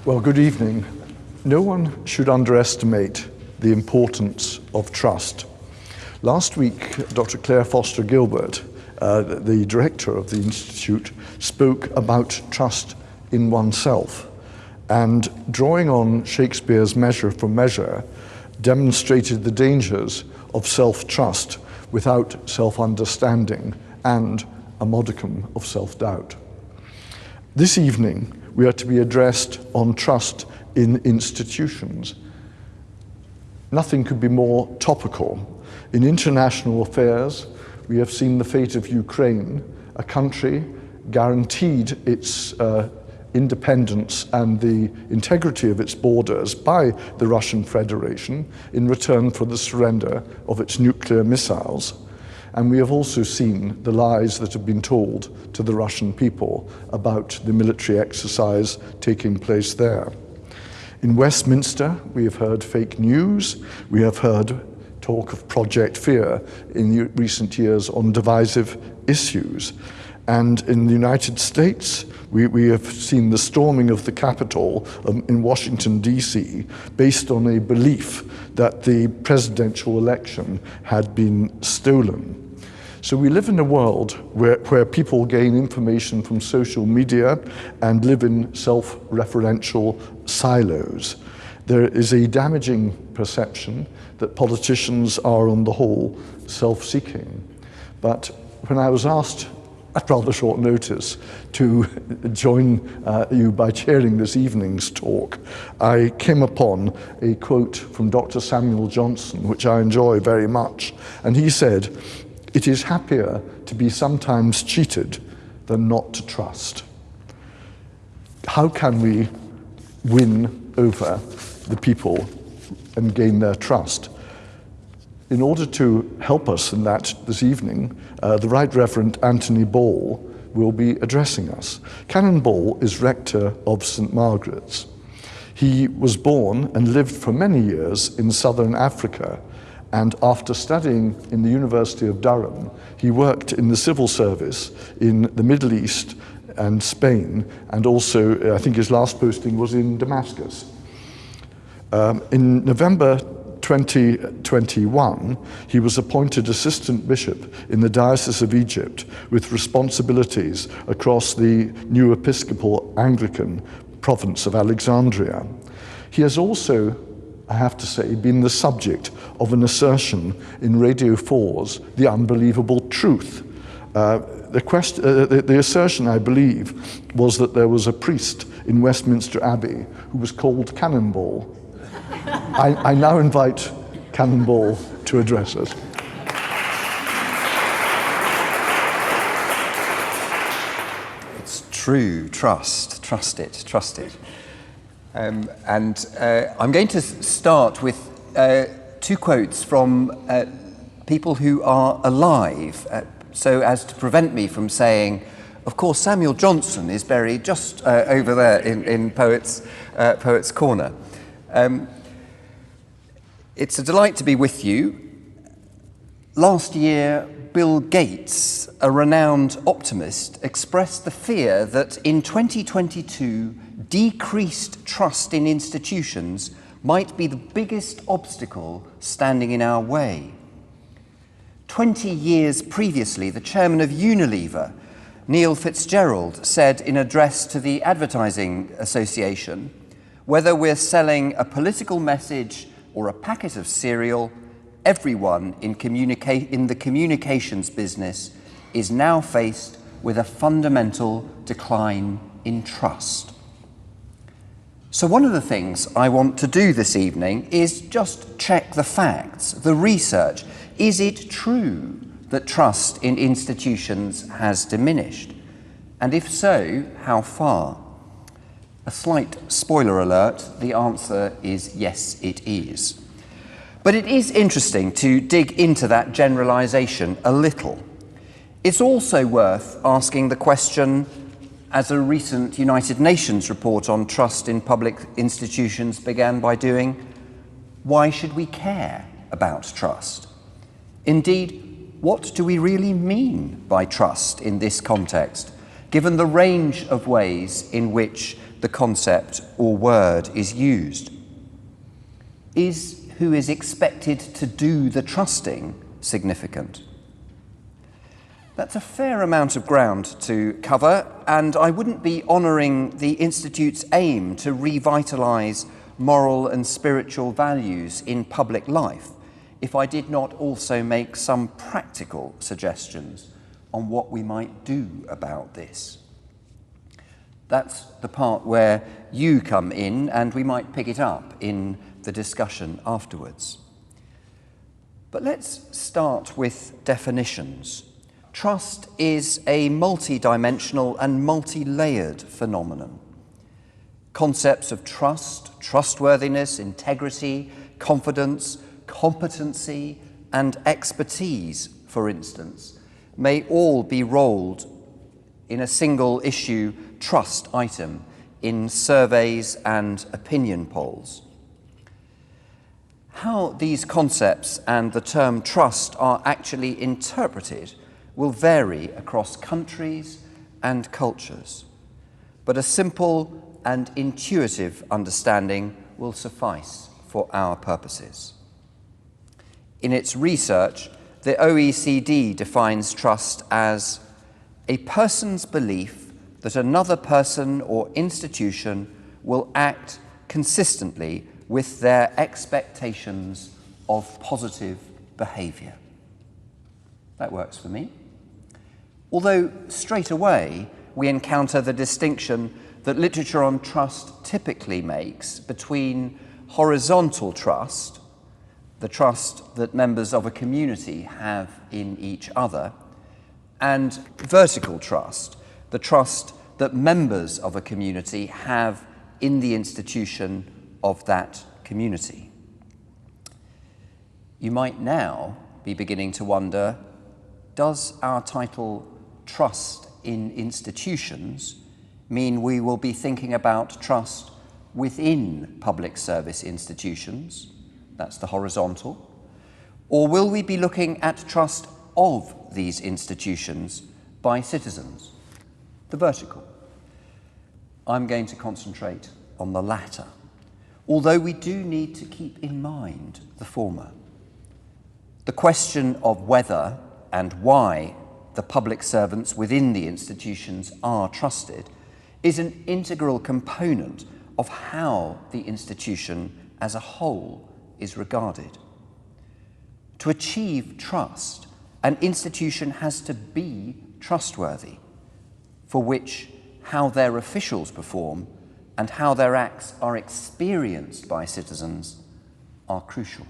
Well, good evening. No one should underestimate the importance of trust. Last week, Dr. Claire Foster Gilbert, the director of the Institute, spoke about trust in oneself, and drawing on Shakespeare's Measure for Measure, demonstrated the dangers of self-trust without self-understanding and a modicum of self-doubt. This evening, we are to be addressed on trust in institutions. Nothing could be more topical. In international affairs, we have seen the fate of Ukraine, a country guaranteed its independence and the integrity of its borders by the Russian Federation in return for the surrender of its nuclear missiles. And we have also seen the lies that have been told to the Russian people about the military exercise taking place there. In Westminster, we have heard fake news. We have heard talk of Project Fear in recent years on divisive issues. And in the United States, we have seen the storming of the Capitol in Washington, D.C., based on a belief that the presidential election had been stolen. So we live in a world where people gain information from social media and live in self-referential silos. There is a damaging perception that politicians are, on the whole, self-seeking. But when I was asked at rather short notice to join you by chairing this evening's talk, I came upon a quote from Dr. Samuel Johnson, which I enjoy very much. And he said, "It is happier to be sometimes cheated than not to trust." How can we win over the people and gain their trust? In order to help us in that this evening, the Right Reverend Anthony Ball will be addressing us. Canon Ball is rector of St. Margaret's. He was born and lived for many years in southern Africa, and after studying in the University of Durham, he worked in the civil service in the Middle East and Spain, and also I think his last posting was in Damascus. In November 2021, he was appointed assistant bishop in the Diocese of Egypt with responsibilities across the new Episcopal Anglican province of Alexandria. He has also, I have to say, been the subject of an assertion in Radio 4's The Unbelievable Truth. The assertion, I believe, was that there was a priest in Westminster Abbey who was called Canon Ball. I now invite Canon Ball to address us. It's true, trust it. I'm going to start with two quotes from people who are alive, so as to prevent me from saying, of course, Samuel Johnson is buried just over there in Poets' Corner. It's a delight to be with you. Last year, Bill Gates, a renowned optimist, expressed the fear that in 2022, decreased trust in institutions might be the biggest obstacle standing in our way. 20 years previously, the chairman of Unilever, Neil Fitzgerald, said in an address to the Advertising Association, "Whether we're selling a political message or a packet of cereal, everyone in the communications business is now faced with a fundamental decline in trust." So one of the things I want to do this evening is just check the facts, the research. Is it true that trust in institutions has diminished? And if so, how far? A slight spoiler alert, the answer is yes, it is. But it is interesting to dig into that generalization a little. It's also worth asking the question, as a recent United Nations report on trust in public institutions began by doing, why should we care about trust? Indeed, what do we really mean by trust in this context, given the range of ways in which the concept or word is used. Is who is expected to do the trusting significant? That's a fair amount of ground to cover, and I wouldn't be honouring the Institute's aim to revitalise moral and spiritual values in public life if I did not also make some practical suggestions on what we might do about this. That's the part where you come in, and we might pick it up in the discussion afterwards. But let's start with definitions. Trust is a multi-dimensional and multi-layered phenomenon. Concepts of trust, trustworthiness, integrity, confidence, competency, and expertise, for instance, may all be rolled in a single issue trust item in surveys and opinion polls. How these concepts and the term trust are actually interpreted will vary across countries and cultures, but a simple and intuitive understanding will suffice for our purposes. In its research, the OECD defines trust as a person's belief that another person or institution will act consistently with their expectations of positive behaviour. That works for me. Although straight away we encounter the distinction that literature on trust typically makes between horizontal trust, the trust that members of a community have in each other, and vertical trust, the trust that members of a community have in the institution of that community. You might now be beginning to wonder, does our title Trust in Institutions mean we will be thinking about trust within public service institutions? That's the horizontal. Or will we be looking at trust of these institutions by citizens? The vertical. I'm going to concentrate on the latter, although we do need to keep in mind the former. The question of whether and why the public servants within the institutions are trusted is an integral component of how the institution as a whole is regarded. To achieve trust, an institution has to be trustworthy, for which how their officials perform and how their acts are experienced by citizens are crucial.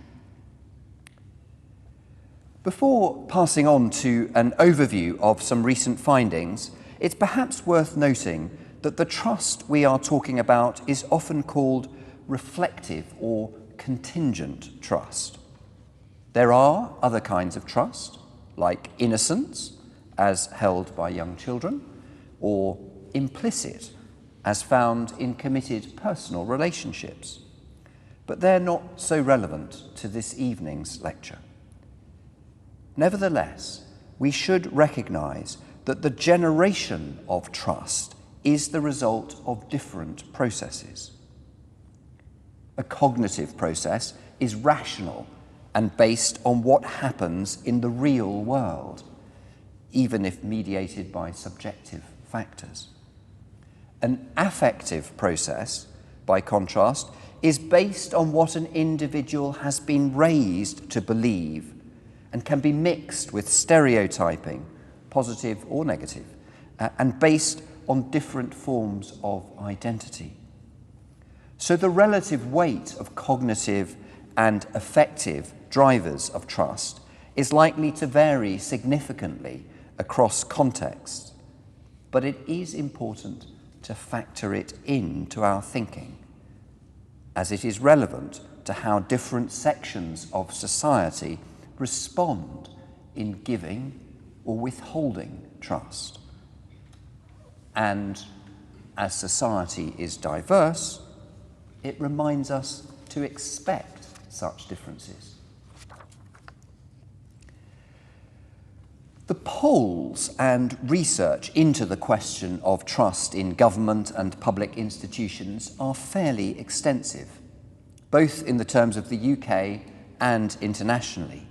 Before passing on to an overview of some recent findings, it's perhaps worth noting that the trust we are talking about is often called reflective or contingent trust. There are other kinds of trust, like innocence, as held by young children, or implicit, as found in committed personal relationships. But they're not so relevant to this evening's lecture. Nevertheless, we should recognise that the generation of trust is the result of different processes. A cognitive process is rational and based on what happens in the real world, even if mediated by subjective factors. An affective process, by contrast, is based on what an individual has been raised to believe and can be mixed with stereotyping, positive or negative, and based on different forms of identity. So the relative weight of cognitive and affective drivers of trust is likely to vary significantly across contexts, but it is important to factor it into our thinking, as it is relevant to how different sections of society respond in giving or withholding trust. And as society is diverse, it reminds us to expect such differences. The polls and research into the question of trust in government and public institutions are fairly extensive, both in the terms of the UK and internationally.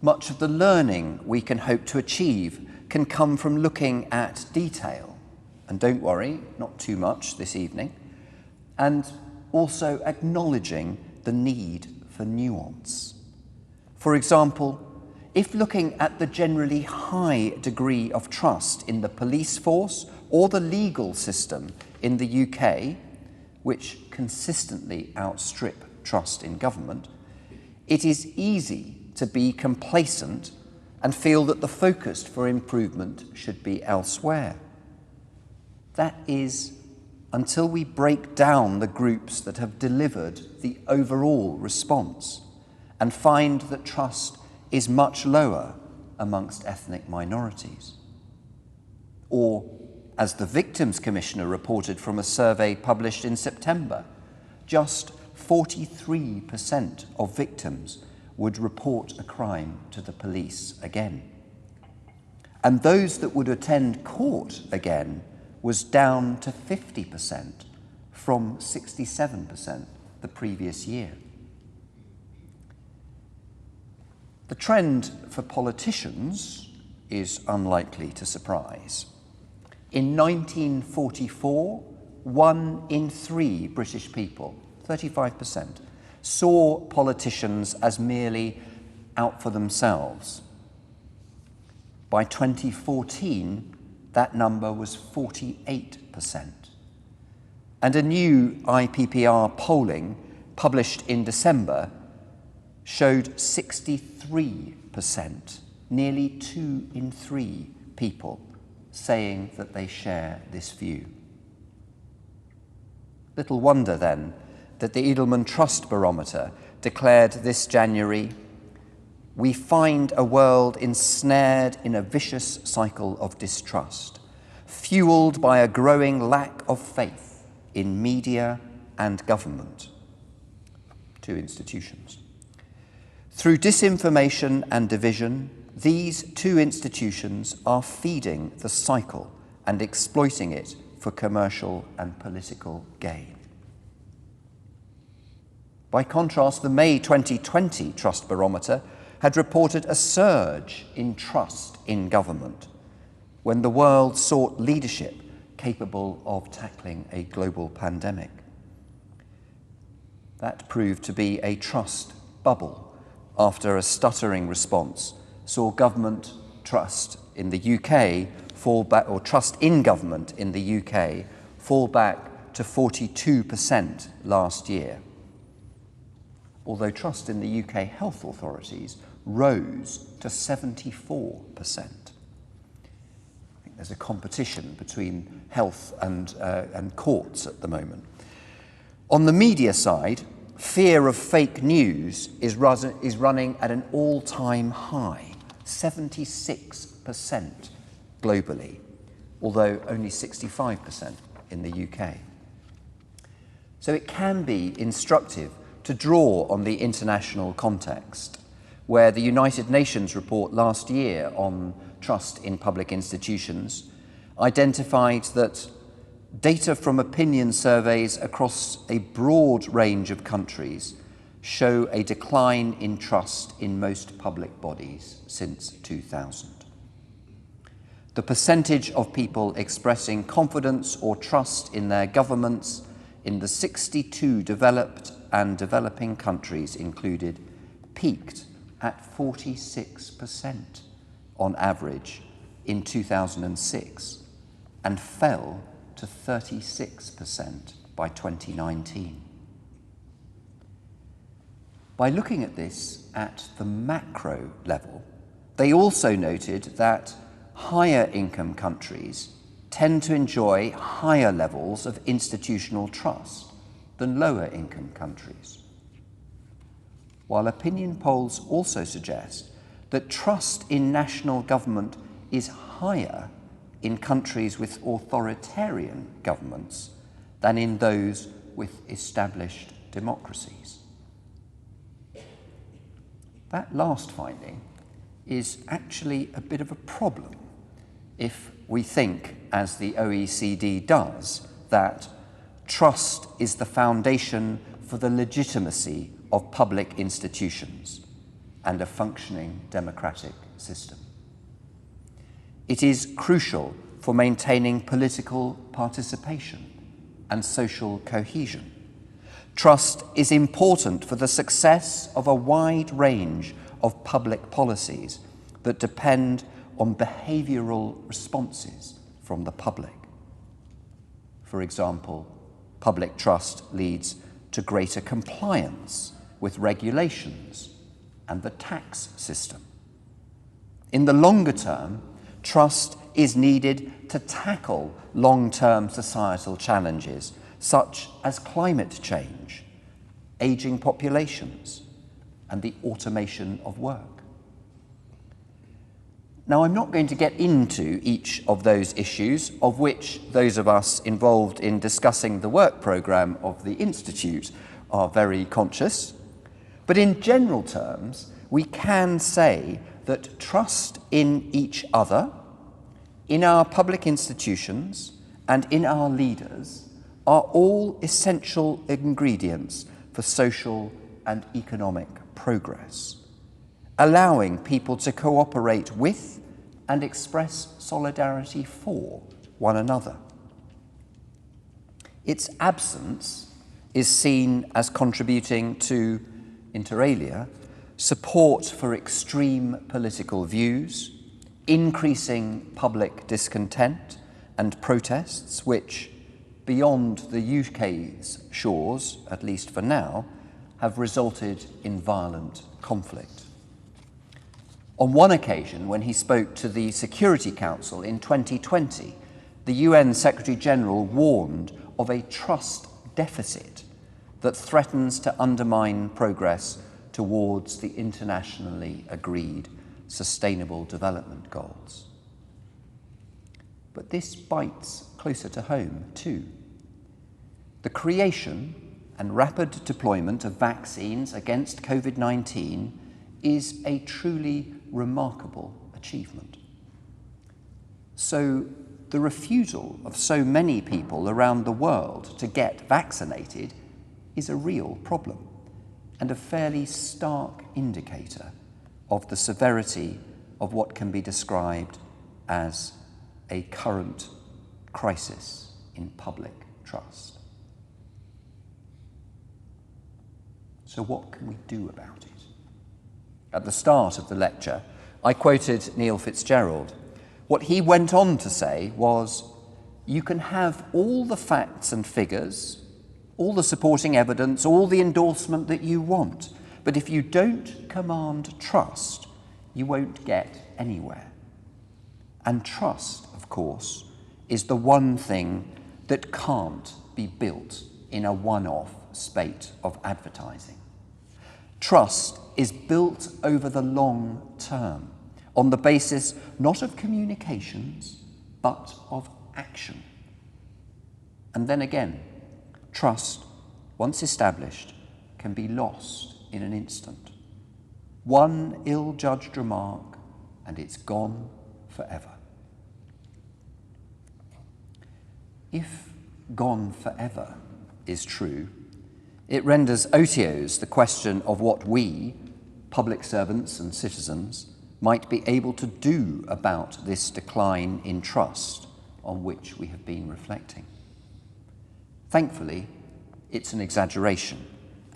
Much of the learning we can hope to achieve can come from looking at detail, and don't worry, not too much this evening, and also acknowledging the need for nuance. For example, if looking at the generally high degree of trust in the police force or the legal system in the UK, which consistently outstrip trust in government, it is easy to be complacent and feel that the focus for improvement should be elsewhere. That is, until we break down the groups that have delivered the overall response and find that trust is much lower amongst ethnic minorities. Or, as the Victims Commissioner reported from a survey published in September, just 43% of victims would report a crime to the police again. And those that would attend court again was down to 50% from 67% the previous year. The trend for politicians is unlikely to surprise. In 1944, 1 in 3 British people, 35%, saw politicians as merely out for themselves. By 2014, that number was 48%. And a new IPPR polling published in December showed 63%, nearly 2 in 3 people saying that they share this view. Little wonder then that the Edelman Trust Barometer declared this January, "We find a world ensnared in a vicious cycle of distrust, fueled by a growing lack of faith in media and government," 2 institutions. Through disinformation and division, these 2 institutions are feeding the cycle and exploiting it for commercial and political gain. By contrast, the May 2020 Trust Barometer had reported a surge in trust in government when the world sought leadership capable of tackling a global pandemic. That proved to be a trust bubble after a stuttering response saw government trust in the UK fall back, or trust in government in the UK fall back to 42% last year. Although trust in the UK health authorities rose to 74%. I think there's a competition between health and courts at the moment. On the media side, fear of fake news is running at an all-time high, 76% globally, although only 65% in the UK. So it can be instructive to draw on the international context, where the United Nations report last year on trust in public institutions identified that data from opinion surveys across a broad range of countries show a decline in trust in most public bodies since 2000. The percentage of people expressing confidence or trust in their governments in the 62 developed and developing countries included peaked at 46% on average in 2006 and fell to 36% by 2019. By looking at this at the macro level, they also noted that higher income countries tend to enjoy higher levels of institutional trust than lower income countries. While opinion polls also suggest that trust in national government is higher in countries with authoritarian governments than in those with established democracies. That last finding is actually a bit of a problem if we think, as the OECD does, that trust is the foundation for the legitimacy of public institutions and a functioning democratic system. It is crucial for maintaining political participation and social cohesion. Trust is important for the success of a wide range of public policies that depend on behavioural responses from the public. For example, public trust leads to greater compliance with regulations and the tax system. In the longer term, trust is needed to tackle long-term societal challenges such as climate change, ageing populations, and the automation of work. Now, I'm not going to get into each of those issues, of which those of us involved in discussing the work programme of the Institute are very conscious, but in general terms, we can say that trust in each other, in our public institutions, and in our leaders are all essential ingredients for social and economic progress, allowing people to cooperate with and express solidarity for one another. Its absence is seen as contributing to, inter alia, support for extreme political views, increasing public discontent and protests which, beyond the UK's shores, at least for now, have resulted in violent conflict. On one occasion, when he spoke to the Security Council in 2020, the UN Secretary-General warned of a trust deficit that threatens to undermine progress towards the internationally agreed Sustainable Development Goals. But this bites closer to home too. The creation and rapid deployment of vaccines against COVID-19 is a truly remarkable achievement. So the refusal of so many people around the world to get vaccinated is a real problem and a fairly stark indicator of the severity of what can be described as a current crisis in public trust. So what can we do about it? At the start of the lecture, I quoted Neil Fitzgerald. What he went on to say was, you can have all the facts and figures, all the supporting evidence, all the endorsement that you want, but if you don't command trust, you won't get anywhere. And trust, of course, is the one thing that can't be built in a one-off spate of advertising. Trust is built over the long term, on the basis not of communications, but of action. And then again, trust, once established, can be lost in an instant. One ill-judged remark, and it's gone forever. If gone forever is true, it renders otiose the question of what we, public servants and citizens, might be able to do about this decline in trust on which we have been reflecting. Thankfully, it's an exaggeration,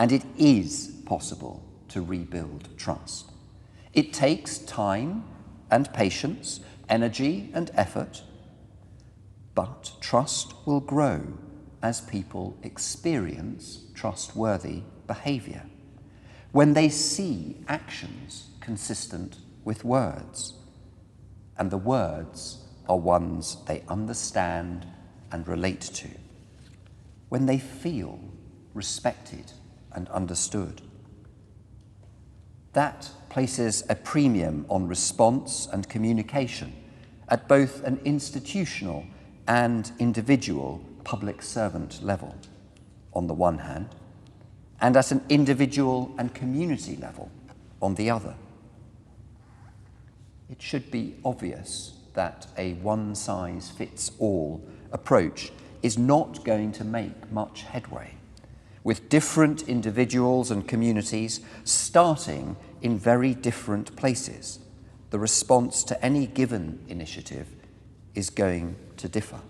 and it is possible to rebuild trust. It takes time and patience, energy and effort, but trust will grow as people experience trustworthy behaviour, when they see actions consistent with words, and the words are ones they understand and relate to, when they feel respected and understood. That places a premium on response and communication at both an institutional and individual public servant level, on the one hand, and at an individual and community level, on the other. it should be obvious that a one-size-fits-all approach is not going to make much headway, with different individuals and communities starting in very different places. The response to any given initiative is going to differ.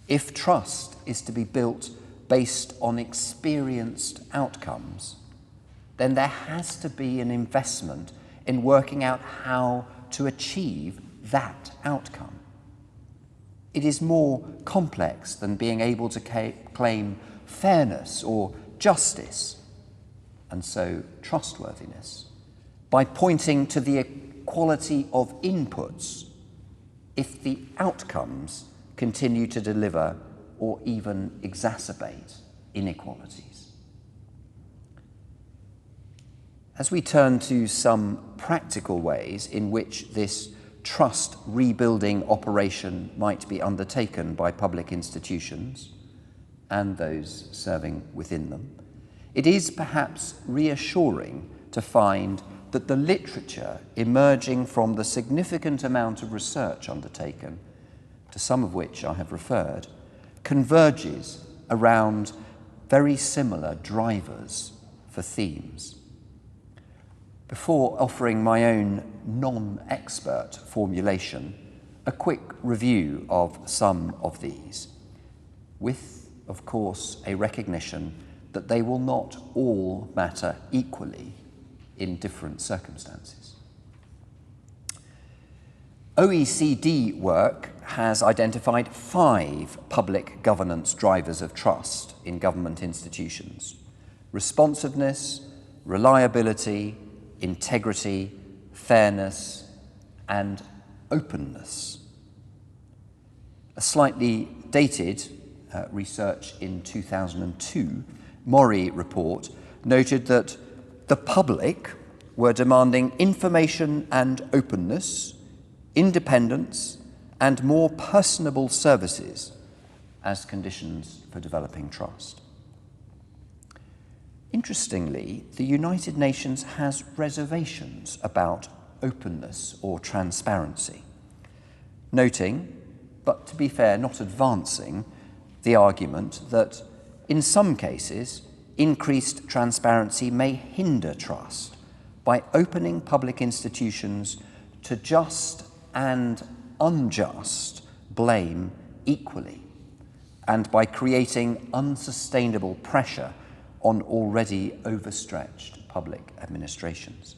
If trust is to be built based on experienced outcomes, then there has to be an investment in working out how to achieve that outcome. It is more complex than being able to claim fairness or justice, and so trustworthiness, by pointing to the equality of inputs if the outcomes continue to deliver or even exacerbate inequalities. As we turn to some practical ways in which this trust rebuilding operation might be undertaken by public institutions and those serving within them, it is perhaps reassuring to find that the literature emerging from the significant amount of research undertaken, to some of which I have referred, converges around very similar drivers for themes. Before offering my own non-expert formulation, a quick review of some of these, with, of course, a recognition that they will not all matter equally in different circumstances. OECD work has identified 5 public governance drivers of trust in government institutions: responsiveness, reliability, integrity, fairness, and openness. A slightly dated research in 2002 Mori report noted that the public were demanding information and openness, independence, and more personable services as conditions for developing trust. Interestingly, the United Nations has reservations about openness or transparency, noting, but to be fair, not advancing, the argument that in some cases, increased transparency may hinder trust by opening public institutions to just and unjust blame equally, and by creating unsustainable pressure on already overstretched public administrations.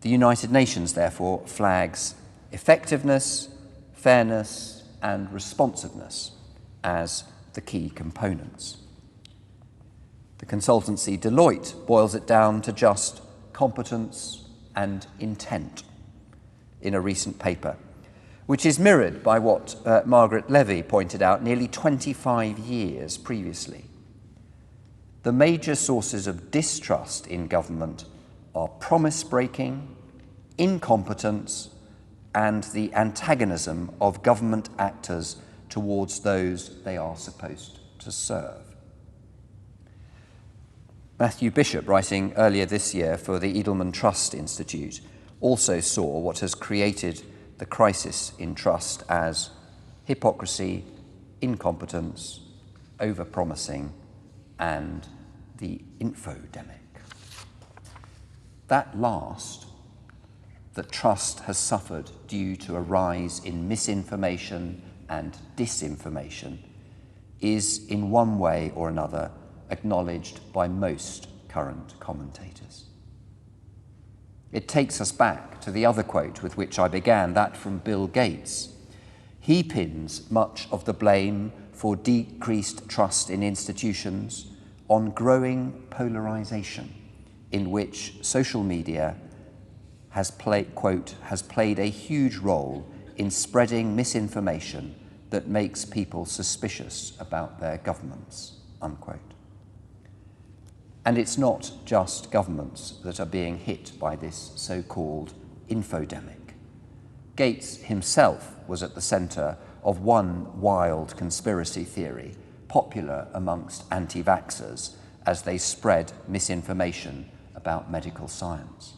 The United Nations, therefore, flags effectiveness, fairness, and responsiveness as the key components. The consultancy Deloitte boils it down to just competence and intent in a recent paper, which is mirrored by what Margaret Levy pointed out nearly 25 years previously. The major sources of distrust in government are promise-breaking, incompetence, and the antagonism of government actors towards those they are supposed to serve. Matthew Bishop, writing earlier this year for the Edelman Trust Institute, also saw what has created the crisis in trust as hypocrisy, incompetence, overpromising, and the infodemic. That last, that trust has suffered due to a rise in misinformation and disinformation, is in one way or another acknowledged by most current commentators. It takes us back to the other quote with which I began, that from Bill Gates. He pins much of the blame for decreased trust in institutions on growing polarization, in which social media has played a huge role in spreading misinformation that makes people suspicious about their governments, unquote. And it's not just governments that are being hit by this so-called infodemic. Gates himself was at the centre of one wild conspiracy theory, popular amongst anti-vaxxers as they spread misinformation about medical science.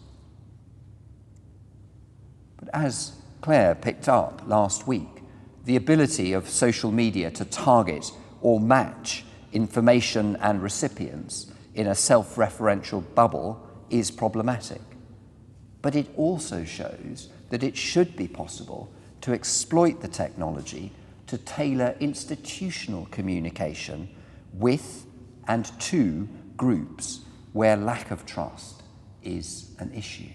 But as Claire picked up last week, the ability of social media to target or match information and recipients in a self-referential bubble is problematic. But it also shows that it should be possible to exploit the technology to tailor institutional communication with and to groups where lack of trust is an issue.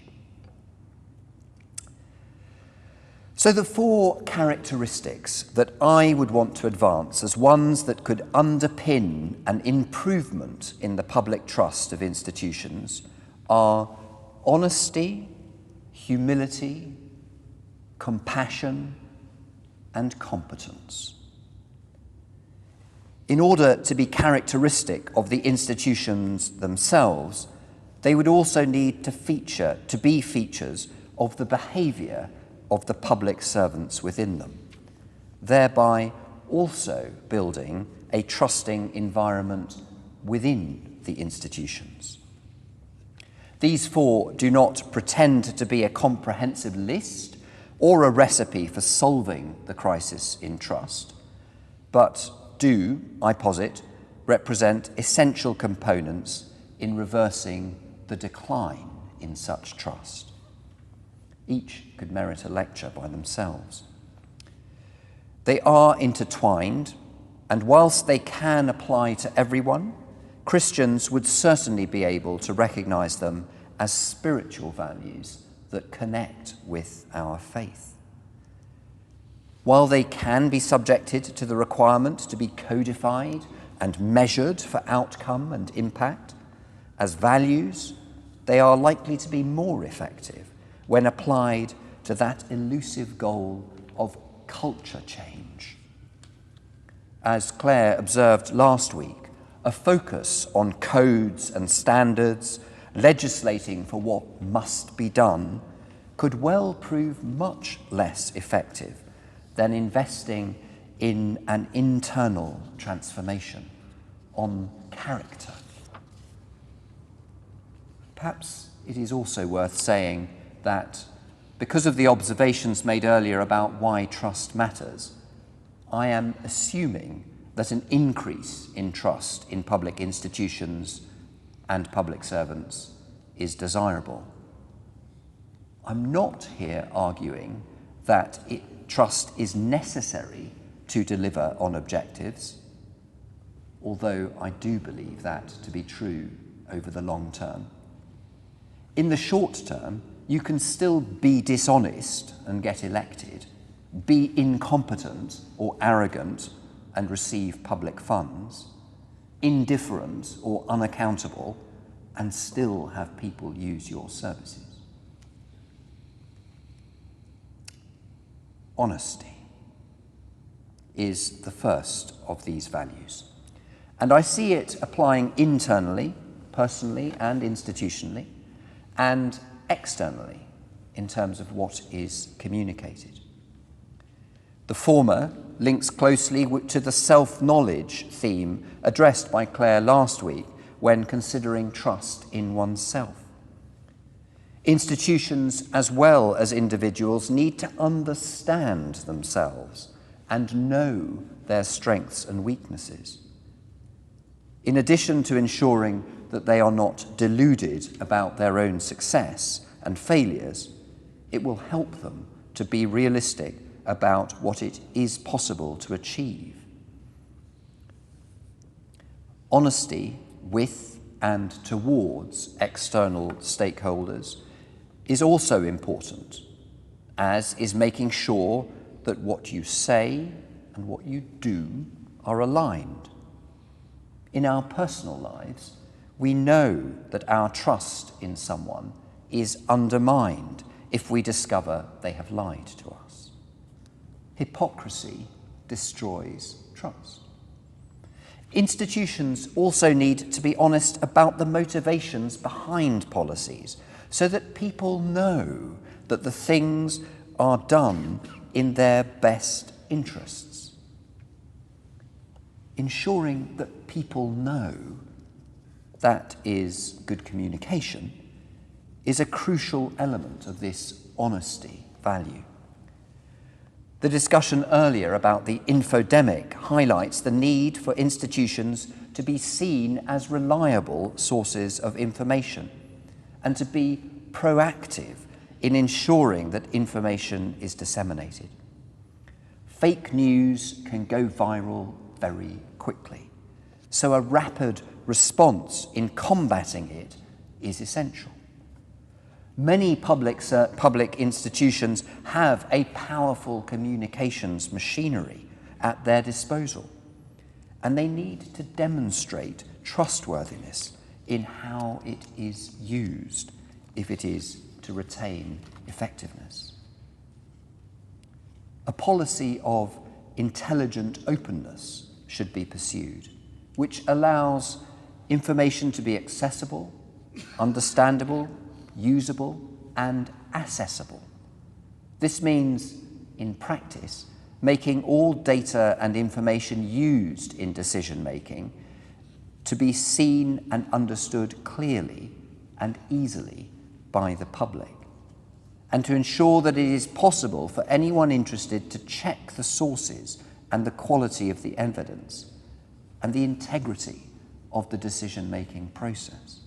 So the 4 characteristics that I would want to advance as ones that could underpin an improvement in the public trust of institutions are honesty, humility, compassion, and competence. In order to be characteristic of the institutions themselves, they would also need to be features of the behaviour of the public servants within them, thereby also building a trusting environment within the institutions. These 4 do not pretend to be a comprehensive list or a recipe for solving the crisis in trust, but do, I posit, represent essential components in reversing the decline in such trust. Each could merit a lecture by themselves. They are intertwined, and whilst they can apply to everyone, Christians would certainly be able to recognise them as spiritual values that connect with our faith. While they can be subjected to the requirement to be codified and measured for outcome and impact, as values, they are likely to be more effective when applied to that elusive goal of culture change. As Claire observed last week, a focus on codes and standards, legislating for what must be done, could well prove much less effective than investing in an internal transformation on character. Perhaps it is also worth saying that because of the observations made earlier about why trust matters, I am assuming that an increase in trust in public institutions and public servants is desirable. I'm not here arguing that trust is necessary to deliver on objectives, although I do believe that to be true over the long term. In the short term, you can still be dishonest and get elected, be incompetent or arrogant and receive public funds, indifferent or unaccountable, and still have people use your services. Honesty is the first of these values, and I see it applying internally, personally and institutionally, and externally in terms of what is communicated. The former links closely to the self-knowledge theme addressed by Claire last week when considering trust in oneself. Institutions as well as individuals need to understand themselves and know their strengths and weaknesses. In addition to ensuring that they are not deluded about their own success and failures, it will help them to be realistic about what it is possible to achieve. Honesty with and towards external stakeholders is also important, as is making sure that what you say and what you do are aligned. In our personal lives, we know that our trust in someone is undermined if we discover they have lied to us. Hypocrisy destroys trust. Institutions also need to be honest about the motivations behind policies so that people know that the things are done in their best interests. Ensuring that people know that is good communication is a crucial element of this honesty value. The discussion earlier about the infodemic highlights the need for institutions to be seen as reliable sources of information and to be proactive in ensuring that information is disseminated. Fake news can go viral very quickly, so a rapid response in combating it is essential. Many public institutions have a powerful communications machinery at their disposal, and they need to demonstrate trustworthiness in how it is used if it is to retain effectiveness. A policy of intelligent openness should be pursued, which allows information to be accessible, understandable, usable, and accessible. This means, in practice, making all data and information used in decision-making to be seen and understood clearly and easily by the public, and to ensure that it is possible for anyone interested to check the sources and the quality of the evidence and the integrity of the decision-making process.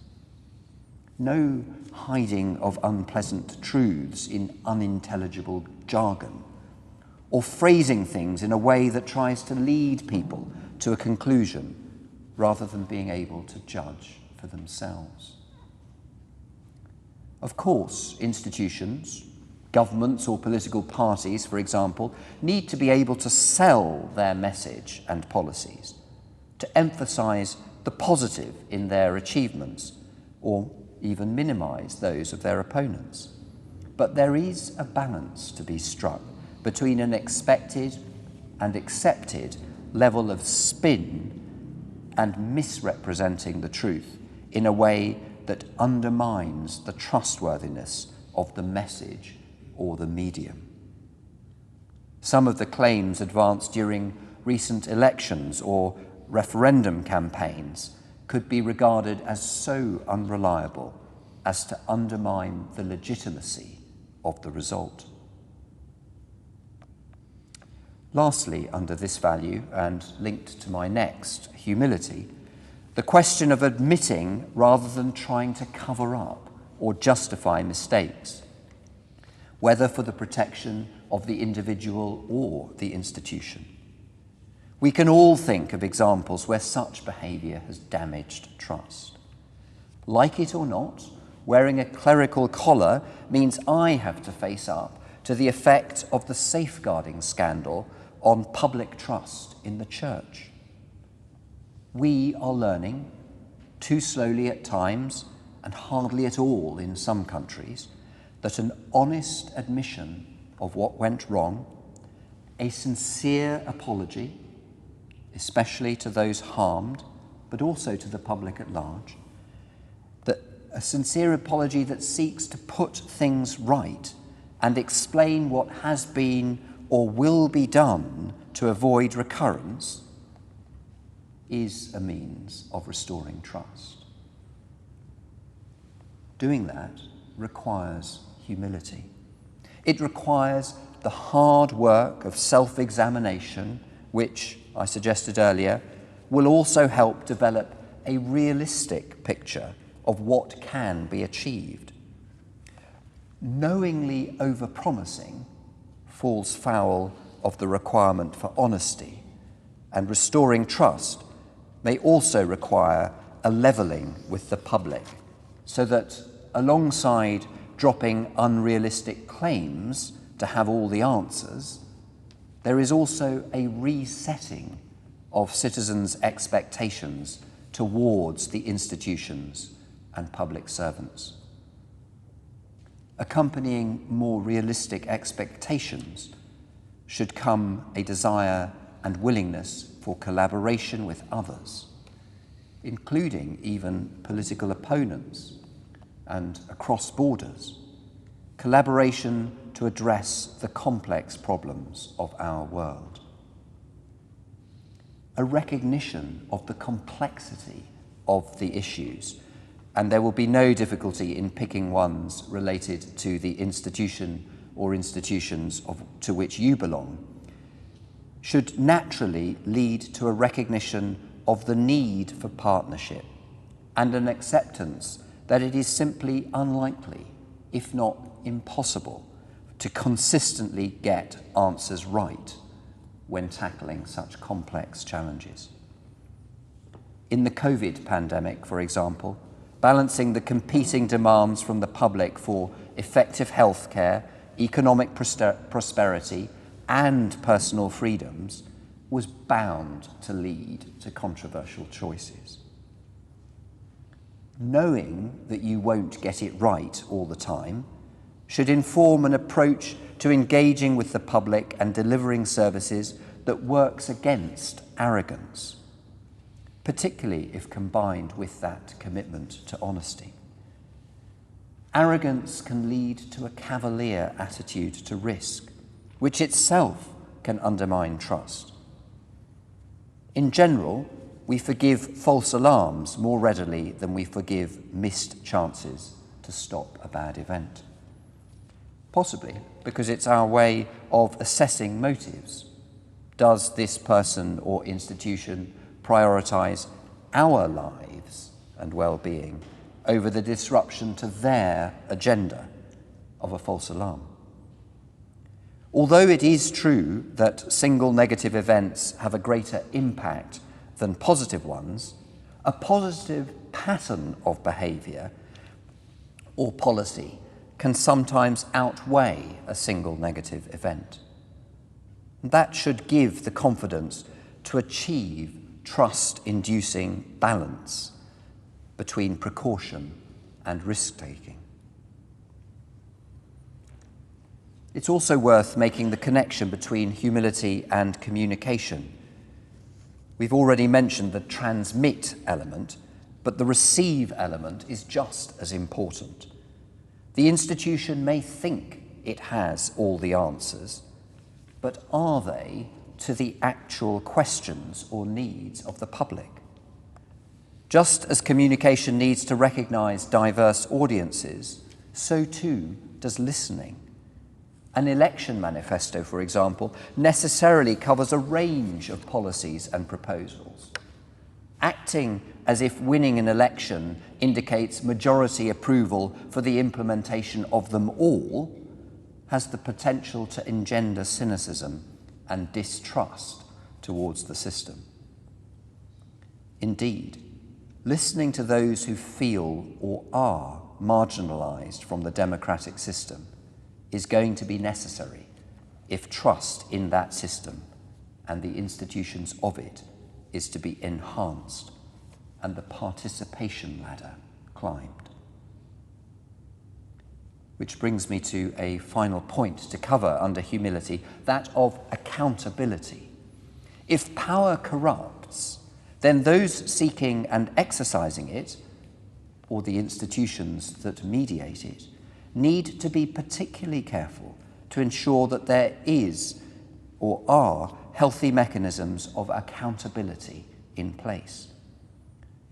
No hiding of unpleasant truths in unintelligible jargon, or phrasing things in a way that tries to lead people to a conclusion rather than being able to judge for themselves. Of course, institutions, governments or political parties, for example, need to be able to sell their message and policies, to emphasize the positive in their achievements, or even minimize those of their opponents. But there is a balance to be struck between an expected and accepted level of spin and misrepresenting the truth in a way that undermines the trustworthiness of the message or the medium. Some of the claims advanced during recent elections or referendum campaigns could be regarded as so unreliable as to undermine the legitimacy of the result. Lastly, under this value, and linked to my next, humility, the question of admitting rather than trying to cover up or justify mistakes, whether for the protection of the individual or the institution. We can all think of examples where such behaviour has damaged trust. Like it or not, wearing a clerical collar means I have to face up to the effect of the safeguarding scandal on public trust in the church. We are learning, too slowly at times and hardly at all in some countries, that an honest admission of what went wrong, a sincere apology, especially to those harmed, but also to the public at large, that a sincere apology that seeks to put things right and explain what has been or will be done to avoid recurrence is a means of restoring trust. Doing that requires humility. It requires the hard work of self-examination, which, I suggested earlier, will also help develop a realistic picture of what can be achieved. Knowingly over-promising falls foul of the requirement for honesty, and restoring trust may also require a levelling with the public, so that alongside dropping unrealistic claims to have all the answers, there is also a resetting of citizens' expectations towards the institutions and public servants. Accompanying more realistic expectations should come a desire and willingness for collaboration with others, including even political opponents and across borders, collaboration to address the complex problems of our world. A recognition of the complexity of the issues, and there will be no difficulty in picking ones related to the institution or institutions to which you belong, should naturally lead to a recognition of the need for partnership and an acceptance that it is simply unlikely, if not impossible, to consistently get answers right when tackling such complex challenges. In the COVID pandemic, for example, balancing the competing demands from the public for effective healthcare, economic prosperity, and personal freedoms was bound to lead to controversial choices. Knowing that you won't get it right all the time should inform an approach to engaging with the public and delivering services that works against arrogance, particularly if combined with that commitment to honesty. Arrogance can lead to a cavalier attitude to risk, which itself can undermine trust. In general, we forgive false alarms more readily than we forgive missed chances to stop a bad event. Possibly because it's our way of assessing motives. Does this person or institution prioritize our lives and well-being over the disruption to their agenda of a false alarm? Although it is true that single negative events have a greater impact than positive ones, a positive pattern of behaviour or policy can sometimes outweigh a single negative event. That should give the confidence to achieve trust-inducing balance between precaution and risk-taking. It's also worth making the connection between humility and communication. We've already mentioned the transmit element, but the receive element is just as important. The institution may think it has all the answers, but are they to the actual questions or needs of the public? Just as communication needs to recognise diverse audiences, so too does listening. An election manifesto, for example, necessarily covers a range of policies and proposals. Acting as if winning an election indicates majority approval for the implementation of them all has the potential to engender cynicism and distrust towards the system. Indeed, listening to those who feel or are marginalised from the democratic system is going to be necessary if trust in that system and the institutions of it is to be enhanced and the participation ladder climbed. Which brings me to a final point to cover under humility, that of accountability. If power corrupts, then those seeking and exercising it, or the institutions that mediate it, need to be particularly careful to ensure that there is or are healthy mechanisms of accountability in place.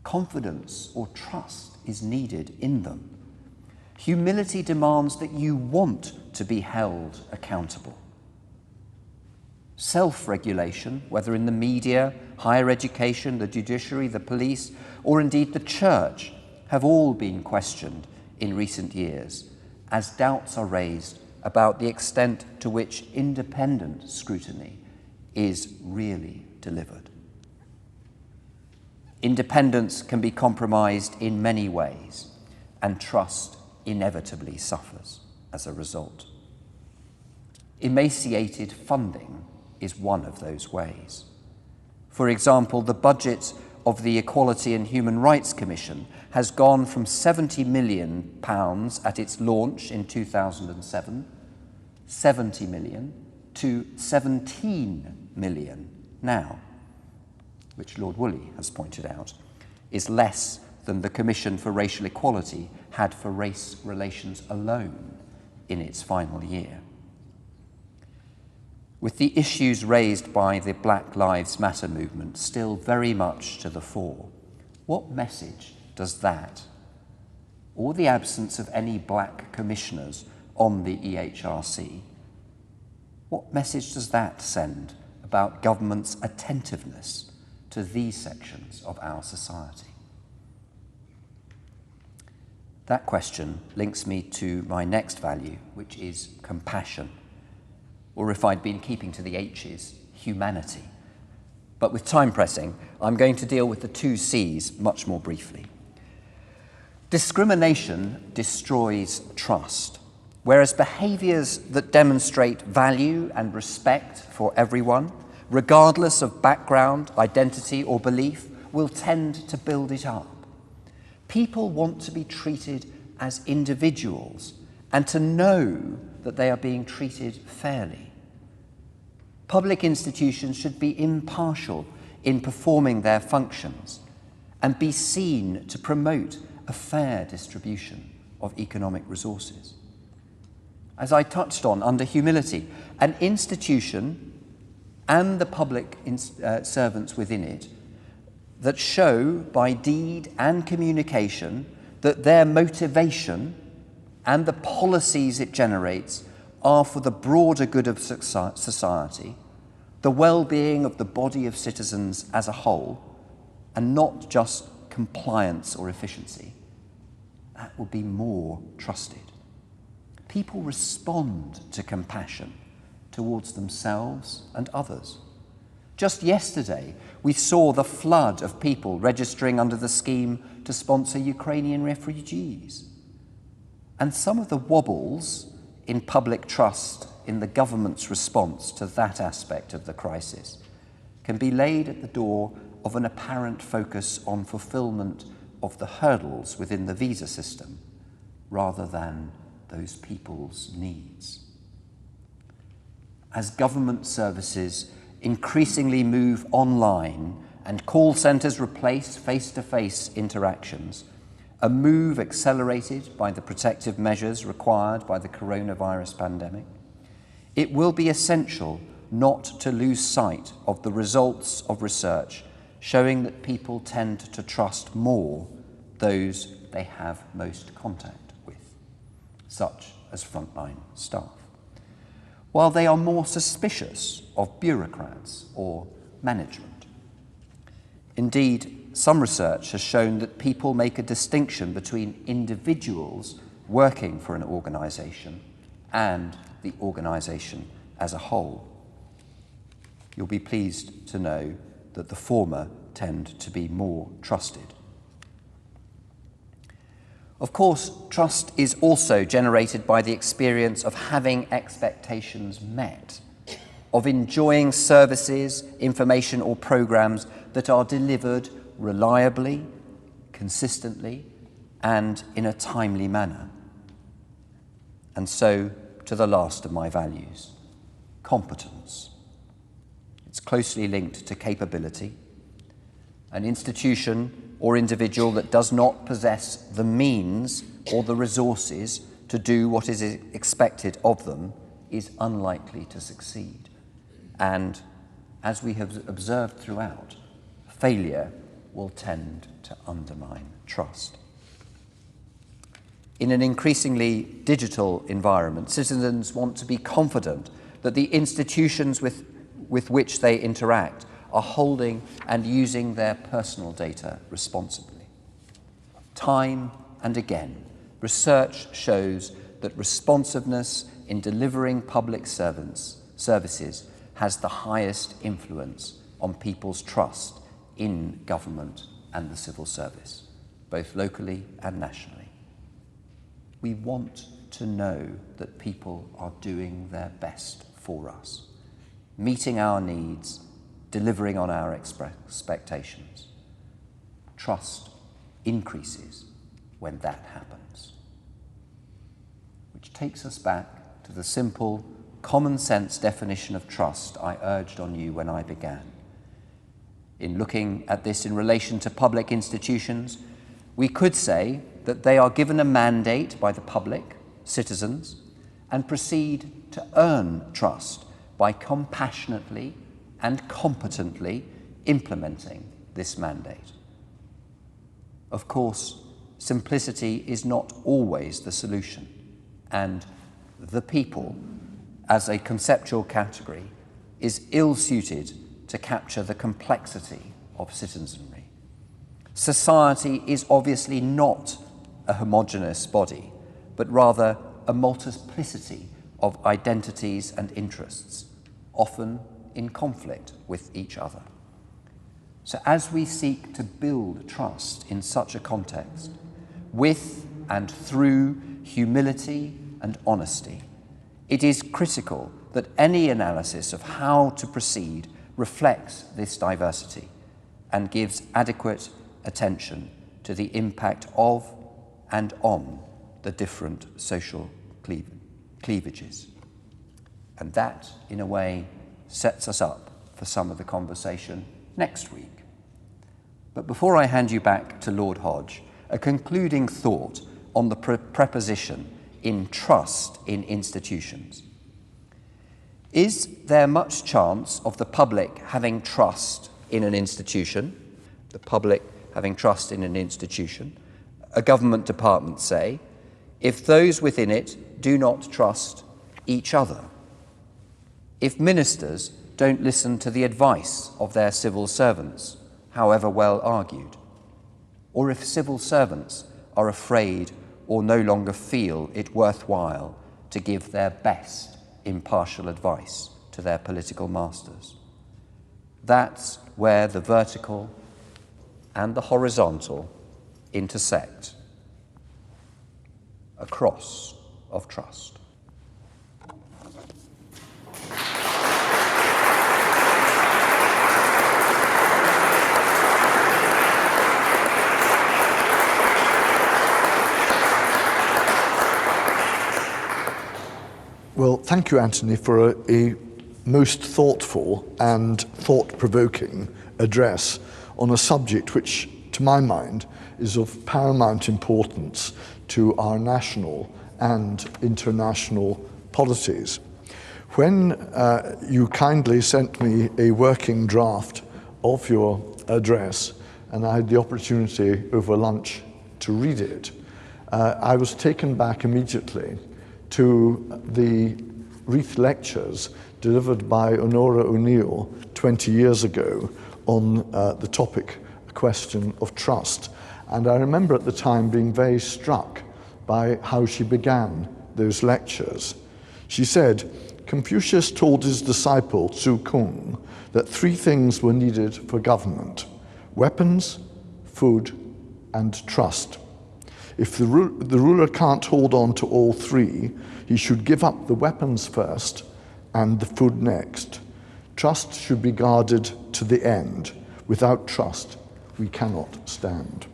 Confidence or trust is needed in them. Humility demands that you want to be held accountable. Self-regulation, whether in the media, higher education, the judiciary, the police, or indeed the church, have all been questioned in recent years, as doubts are raised about the extent to which independent scrutiny is really delivered. Independence can be compromised in many ways, and trust inevitably suffers as a result. Emaciated funding is one of those ways. For example, the budget of the Equality and Human Rights Commission has gone from £70 million at its launch in 2007, 70 million, to 17 million now, which Lord Woolley has pointed out, is less than the Commission for Racial Equality had for race relations alone in its final year. With the issues raised by the Black Lives Matter movement still very much to the fore, what message does that, or the absence of any black commissioners on the EHRC, what message does that send about government's attentiveness to these sections of our society? That question links me to my next value, which is compassion, or if I'd been keeping to the H's, humanity. But with time pressing, I'm going to deal with the two C's much more briefly. Discrimination destroys trust, whereas behaviours that demonstrate value and respect for everyone, regardless of background, identity or belief, will tend to build it up. People want to be treated as individuals and to know that they are being treated fairly. Public institutions should be impartial in performing their functions and be seen to promote a fair distribution of economic resources. As I touched on under humility, an institution and the public servants within it that show by deed and communication that their motivation and the policies it generates are for the broader good of society, the well-being of the body of citizens as a whole, and not just compliance or efficiency, that will be more trusted. People respond to compassion towards themselves and others. Just yesterday, we saw the flood of people registering under the scheme to sponsor Ukrainian refugees. And some of the wobbles in public trust in the government's response to that aspect of the crisis can be laid at the door of an apparent focus on fulfilment of the hurdles within the visa system rather than those people's needs. As government services increasingly move online and call centres replace face-to-face interactions, a move accelerated by the protective measures required by the coronavirus pandemic, it will be essential not to lose sight of the results of research showing that people tend to trust more those they have most contact with, such as frontline staff, while they are more suspicious of bureaucrats or management. Indeed, some research has shown that people make a distinction between individuals working for an organisation and the organisation as a whole. You'll be pleased to know that the former tend to be more trusted. Of course, trust is also generated by the experience of having expectations met, of enjoying services, information or programmes that are delivered reliably, consistently, and in a timely manner. And so to the last of my values, competence. It's closely linked to capability. An institution or individual that does not possess the means or the resources to do what is expected of them is unlikely to succeed. And as we have observed throughout, failure will tend to undermine trust. In an increasingly digital environment, citizens want to be confident that the institutions with which they interact are holding and using their personal data responsibly. Time and again, research shows that responsiveness in delivering public services has the highest influence on people's trust in government and the civil service, both locally and nationally. We want to know that people are doing their best for us, meeting our needs, delivering on our expectations. Trust increases when that happens. Which takes us back to the simple, common sense definition of trust I urged on you when I began. In looking at this in relation to public institutions, we could say that they are given a mandate by the public, citizens, and proceed to earn trust by compassionately and competently implementing this mandate. Of course, simplicity is not always the solution, and the people, as a conceptual category, is ill-suited to capture the complexity of citizenry. Society is obviously not a homogeneous body, but rather a multiplicity of identities and interests, often in conflict with each other. So as we seek to build trust in such a context, with and through humility and honesty, it is critical that any analysis of how to proceed reflects this diversity and gives adequate attention to the impact of and on the different social cleavages. And that, in a way, sets us up for some of the conversation next week. But before I hand you back to Lord Hodge, a concluding thought on the preposition in trust in institutions. Is there much chance of the public having trust in an institution, a government department, say, if those within it do not trust each other? If ministers don't listen to the advice of their civil servants, however well argued? Or if civil servants are afraid or no longer feel it worthwhile to give their best impartial advice to their political masters? That's where the vertical and the horizontal intersect. A cross of trust. Well, thank you, Anthony, for a most thoughtful and thought-provoking address on a subject which, to my mind, is of paramount importance to our national and international policies. When you kindly sent me a working draft of your address, and I had the opportunity over lunch to read it, I was taken back immediately to the Wreath Lectures delivered by Honora O'Neill 20 years ago on the topic, a question of trust. And I remember at the time being very struck by how she began those lectures. She said, Confucius told his disciple Tzu Kung that three things were needed for government: weapons, food, and trust. If the ruler can't hold on to all three, he should give up the weapons first and the food next. Trust should be guarded to the end. Without trust, we cannot stand.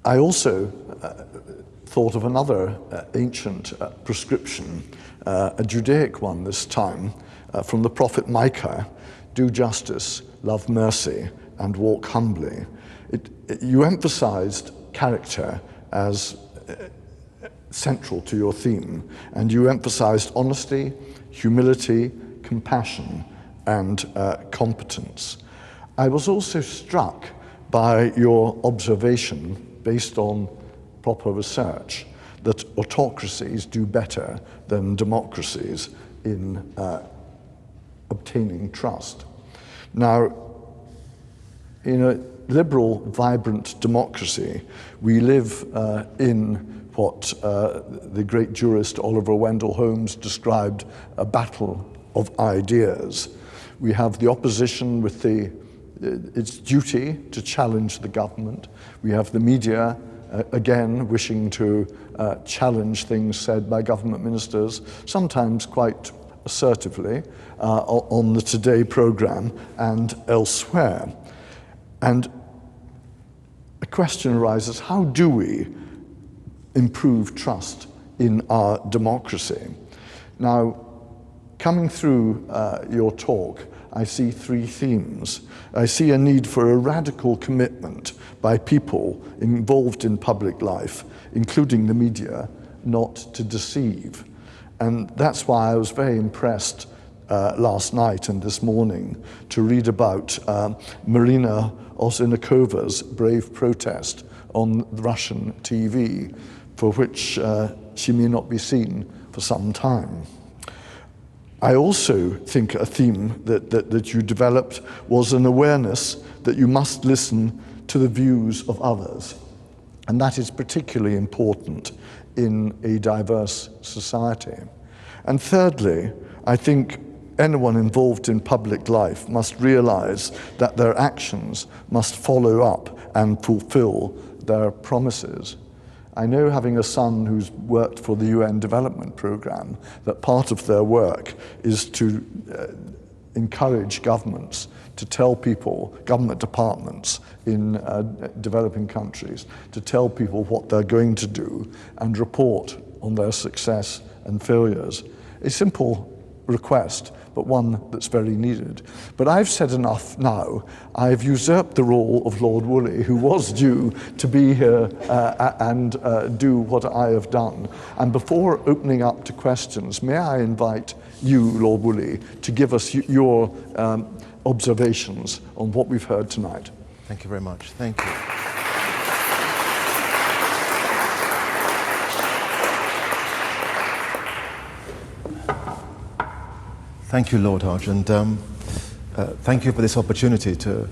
I also thought of another ancient prescription, a Judaic one this time, from the prophet Micah: do justice, love mercy, and walk humbly. You emphasized character as central to your theme, and you emphasized honesty, humility, compassion, and competence. I was also struck by your observation, based on proper research, that autocracies do better than democracies in obtaining trust. Now, in a liberal, vibrant democracy, we live in what the great jurist Oliver Wendell Holmes described a battle of ideas. We have the opposition with its duty to challenge the government. We have the media, again, wishing to challenge things said by government ministers, sometimes quite assertively, on the Today programme and elsewhere. And a question arises: how do we improve trust in our democracy? Now, coming through your talk, I see three themes. I see a need for a radical commitment by people involved in public life, including the media, not to deceive. And that's why I was very impressed last night and this morning to read about Marina Osinakova's brave protest on Russian TV, for which she may not be seen for some time. I also think a theme that you developed was an awareness that you must listen to the views of others. And that is particularly important in a diverse society. And thirdly, I think anyone involved in public life must realize that their actions must follow up and fulfill their promises. I know, having a son who's worked for the UN Development Programme, that part of their work is to encourage governments to tell people, government departments in developing countries, to tell people what they're going to do and report on their success and failures. A simple request, but one that's very needed. But I've said enough now. I've usurped the role of Lord Woolley, who was due to be here and do what I have done. And before opening up to questions, may I invite you, Lord Woolley, to give us your observations on what we've heard tonight. Thank you very much. Thank you. Thank you, Lord Hodge, and thank you for this opportunity to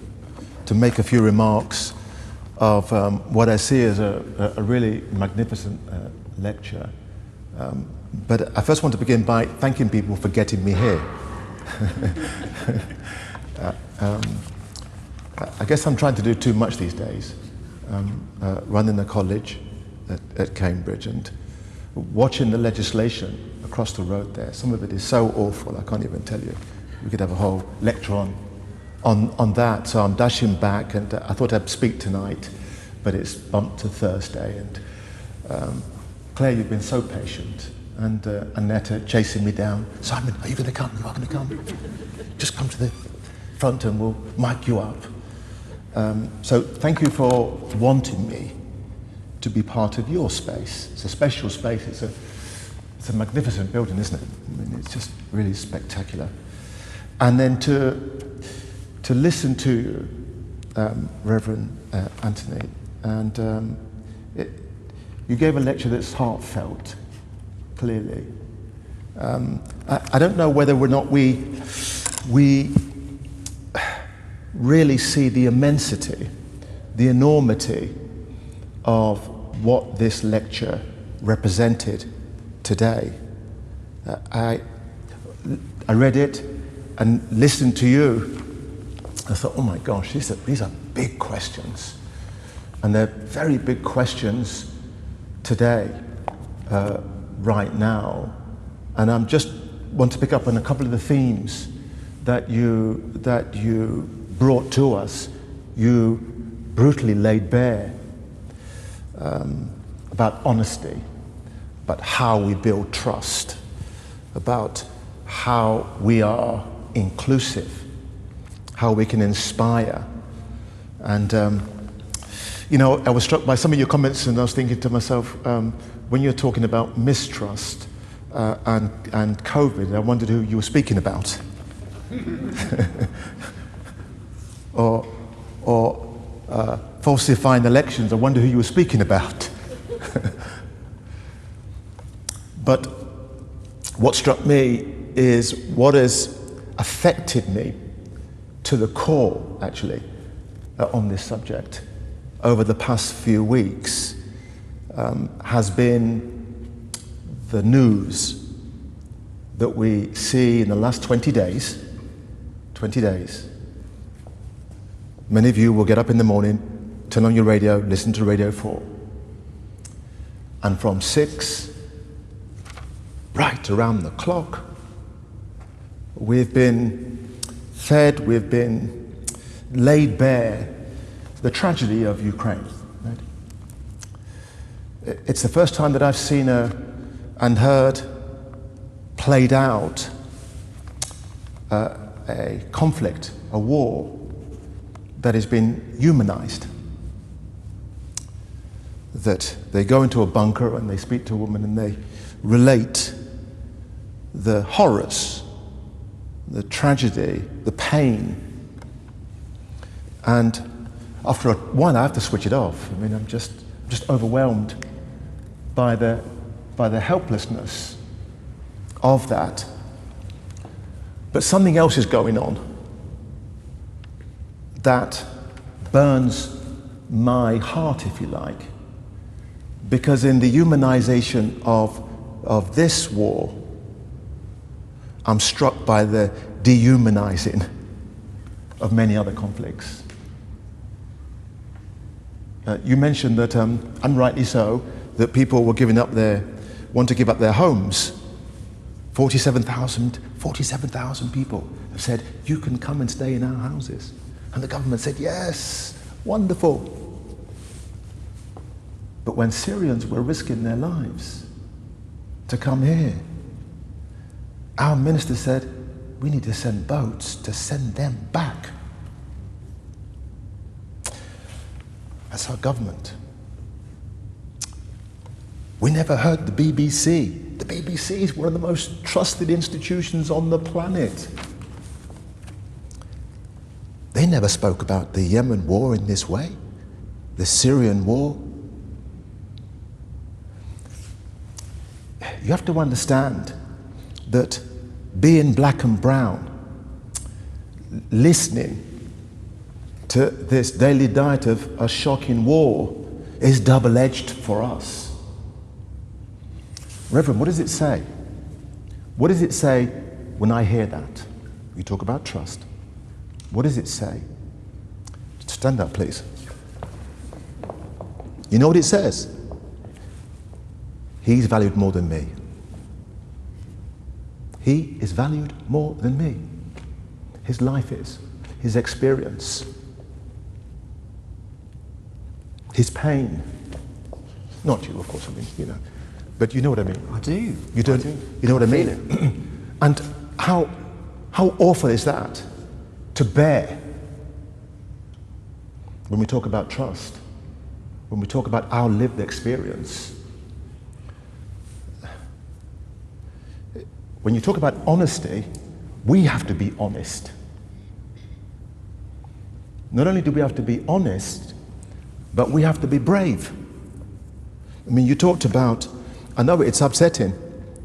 make a few remarks of what I see as a really magnificent lecture. But I first want to begin by thanking people for getting me here. I guess I'm trying to do too much these days, running a college at Cambridge and watching the legislation across the road there. Some of it is so awful, I can't even tell you. We could have a whole lecture on that. So I'm dashing back, and I thought I'd speak tonight, but it's bumped to Thursday. And Claire, you've been so patient, and Annette chasing me down. Simon, are you going to come? You are going to come? Just come to the front and we'll mic you up. So thank you for wanting me to be part of your space. It's a special space. It's a magnificent building, isn't it? I mean, it's just really spectacular. And then to listen to Reverend Anthony, and you gave a lecture that's heartfelt, clearly. I don't know whether or not we really see the immensity, the enormity of what this lecture represented today. I read it and listened to you. I thought, oh my gosh, these are big questions. And they're very big questions today, right now. And I just want to pick up on a couple of the themes that you brought to us, you brutally laid bare, about honesty, about how we build trust, about how we are inclusive, how we can inspire. And, I was struck by some of your comments, and I was thinking to myself, when you're talking about mistrust and COVID, I wondered who you were speaking about. or falsifying elections, I wonder who you were speaking about. But what struck me is what has affected me to the core, actually, on this subject over the past few weeks has been the news that we see in the last 20 days. 20 days. Many of you will get up in the morning, turn on your radio, listen to Radio 4. And from 6 right around the clock, we've been fed, we've been laid bare the tragedy of Ukraine. Right? It's the first time that I've seen and heard played out a conflict, a war that has been humanized. That they go into a bunker and they speak to a woman and they relate the horrors, the tragedy, the pain. And after a while I have to switch it off. I mean, I'm just overwhelmed by the helplessness of that. But something else is going on that burns my heart, if you like, because in the humanization of this war, I'm struck by the dehumanizing of many other conflicts. You mentioned that, unrightly so, that people were want to give up their homes. 47,000 people have said, you can come and stay in our houses. And the government said, yes, wonderful. But when Syrians were risking their lives to come here, our minister said, we need to send boats to send them back. That's our government. We never heard the BBC. The BBC is one of the most trusted institutions on the planet. They never spoke about the Yemen war in this way, the Syrian war. You have to understand that being black and brown, listening to this daily diet of a shocking war is double-edged for us. Reverend, what does it say? What does it say when I hear that? We talk about trust. What does it say? Stand up, please. You know what it says? He's valued more than me. He is valued more than me. His life is, his experience, his pain. Not you, of course, I mean, you know. But you know what I mean. I do. You don't. I do. You know what I mean. And how awful is that to bear when we talk about trust, when we talk about our lived experience. When you talk about honesty, we have to be honest. Not only do we have to be honest, but we have to be brave. I mean, you talked about, I know it's upsetting.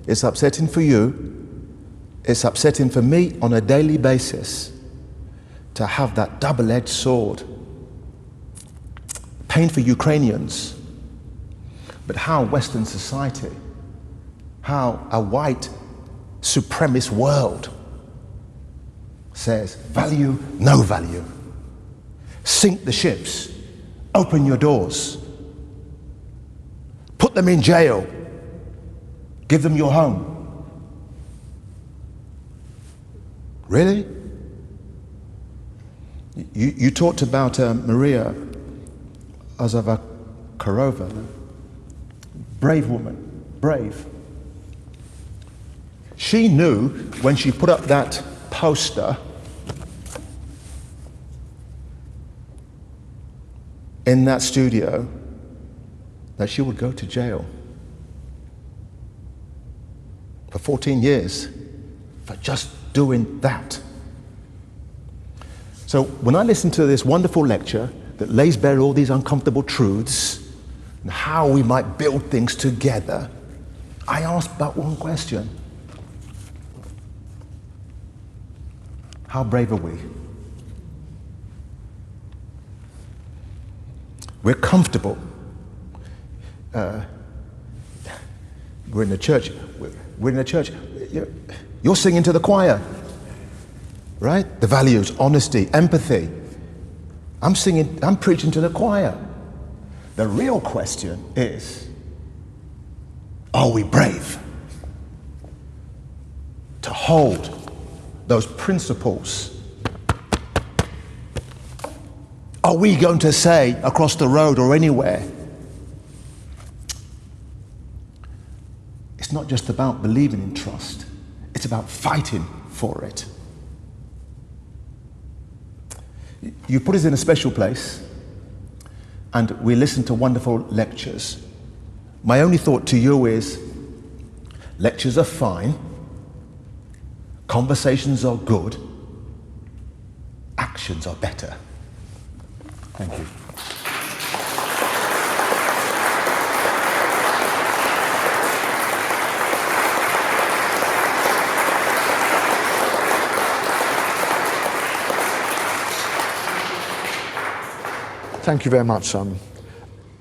It's upsetting for you. It's upsetting for me on a daily basis to have that double-edged sword. Pain for Ukrainians. But how Western society, how a white supremacist world says, value, no value. Sink the ships, open your doors, put them in jail, give them your home. Really? You talked about Maria Azavarkarova, brave woman, brave. She knew when she put up that poster in that studio that she would go to jail for 14 years for just doing that. So when I listen to this wonderful lecture that lays bare all these uncomfortable truths and how we might build things together, I ask but one question. How brave are we? We're comfortable. We're in the church. We're in the church. You're singing to the choir, right? The values, honesty, empathy. I'm preaching to the choir. The real question is, are we brave to hold those principles? Are we going to say across the road or anywhere, it's not just about believing in trust, it's about fighting for it. You put us in a special place and we listen to wonderful lectures. My only thought to you is, lectures are fine, conversations are good, actions are better. Thank you. Thank you very much.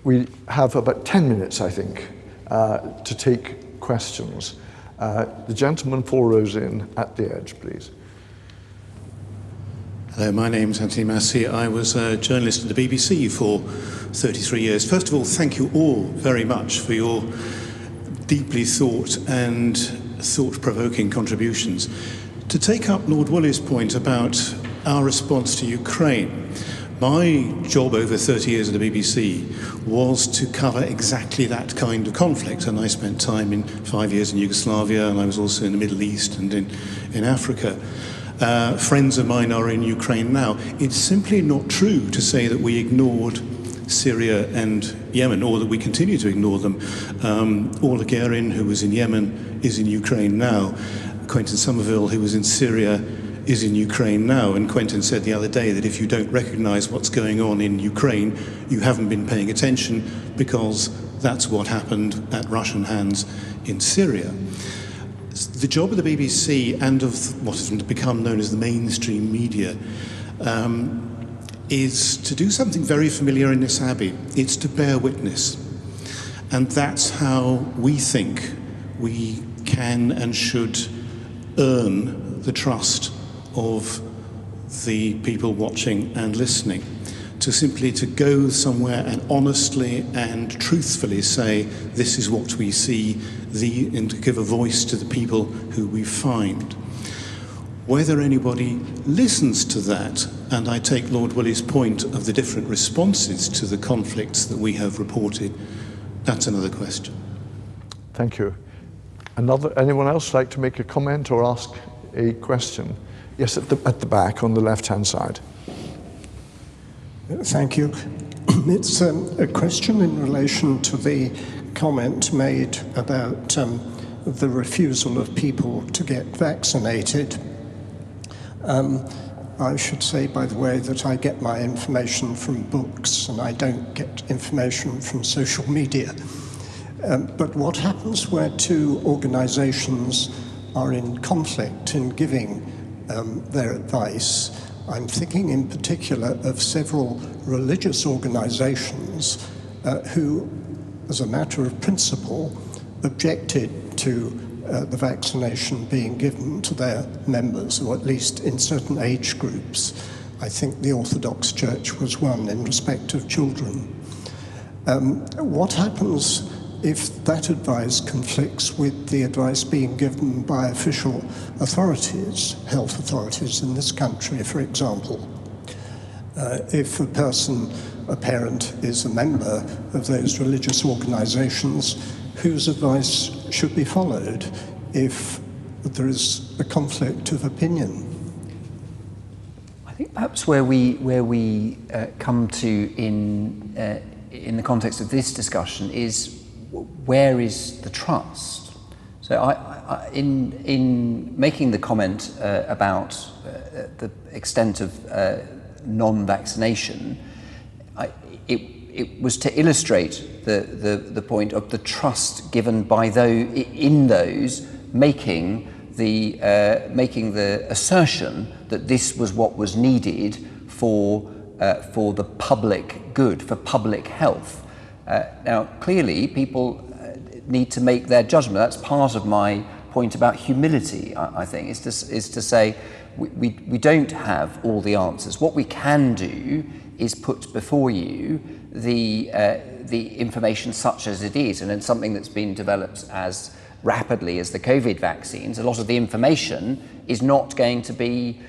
We have about 10 minutes, I think, to take questions. The gentleman 4 rows in at the edge, please. Hello, my name's Anthony Massey. I was a journalist at the BBC for 33 years. First of all, thank you all very much for your deeply thought and thought-provoking contributions. To take up Lord Woolley's point about our response to Ukraine, my job over 30 years at the BBC was to cover exactly that kind of conflict, and I spent time in 5 years in Yugoslavia, and I was also in the Middle East and in Africa. Friends of mine are in Ukraine now. It's simply not true to say that we ignored Syria and Yemen, or that we continue to ignore them. Orla Guerin, who was in Yemen, is in Ukraine now. Quentin Somerville, who was in Syria, is in Ukraine now. And Quentin said the other day that if you don't recognize what's going on in Ukraine, you haven't been paying attention, because that's what happened at Russian hands in Syria. The job of the BBC and of what has become known as the mainstream media is to do something very familiar in this Abbey. It's to bear witness. And that's how we think we can and should earn the trust of the people watching and listening. To go somewhere and honestly and truthfully say, this is what we see, and to give a voice to the people who we find. Whether anybody listens to that, and I take Lord Woolley's point of the different responses to the conflicts that we have reported, that's another question. Thank you. Anyone else like to make a comment or ask a question? Yes, at the back on the left-hand side. Thank you. It's a question in relation to the comment made about the refusal of people to get vaccinated. I should say, by the way, that I get my information from books and I don't get information from social media. But what happens where two organizations are in conflict in giving their advice? I'm thinking in particular of several religious organizations who, as a matter of principle, objected to the vaccination being given to their members, or at least in certain age groups. I think the Orthodox Church was one in respect of children. What happens if that advice conflicts with the advice being given by official authorities, health authorities in this country, for example? If a parent is a member of those religious organizations, whose advice should be followed if there is a conflict of opinion? I think perhaps where we come to in the context of this discussion is, where is the trust? So in making the comment about the extent of non-vaccination, it was to illustrate the point of the trust given by those making the assertion that this was what was needed for the public good, for public health. Now, clearly, people need to make their judgment. That's part of my point about humility, I think, is to say we don't have all the answers. What we can do is put before you the information such as it is, and it's something that's been developed as rapidly as the COVID vaccines. A lot of the information is not going to be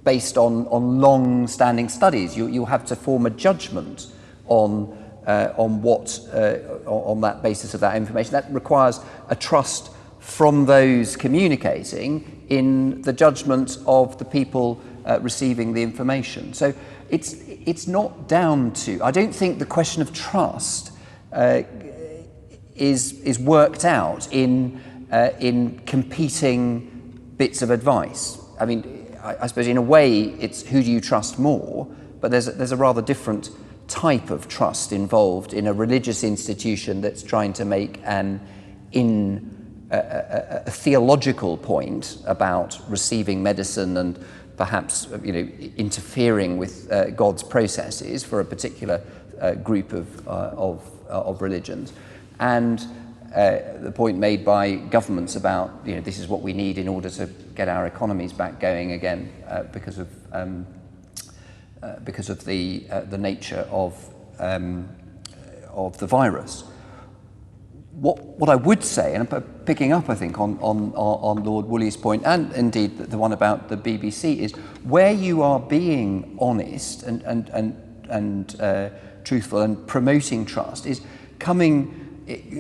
based on long-standing studies. You'll have to form a judgment on that basis of that information. That requires a trust from those communicating in the judgment of the people receiving the information. So it's not down to. I don't think the question of trust is worked out in competing bits of advice. I mean, I suppose in a way it's who do you trust more, but there's a rather different type of trust involved in a religious institution that's trying to make a theological point about receiving medicine and perhaps interfering with God's processes for a particular group of religions, and the point made by governments about this is what we need in order to get our economies back going again because of the nature of the virus. What I would say, and I'm picking up I think on Lord Woolley's point, and indeed the one about the BBC, is where you are being honest and truthful and promoting trust is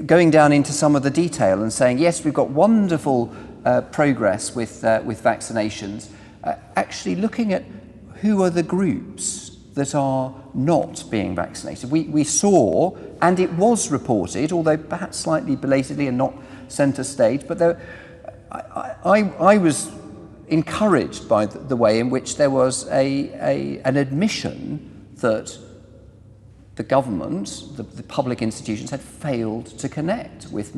going down into some of the detail and saying, yes, we've got wonderful progress with vaccinations, actually looking at who are the groups that are not being vaccinated. We saw, and it was reported, although perhaps slightly belatedly and not centre stage, but I was encouraged by the way in which there was an admission that the government, the public institutions, had failed to connect with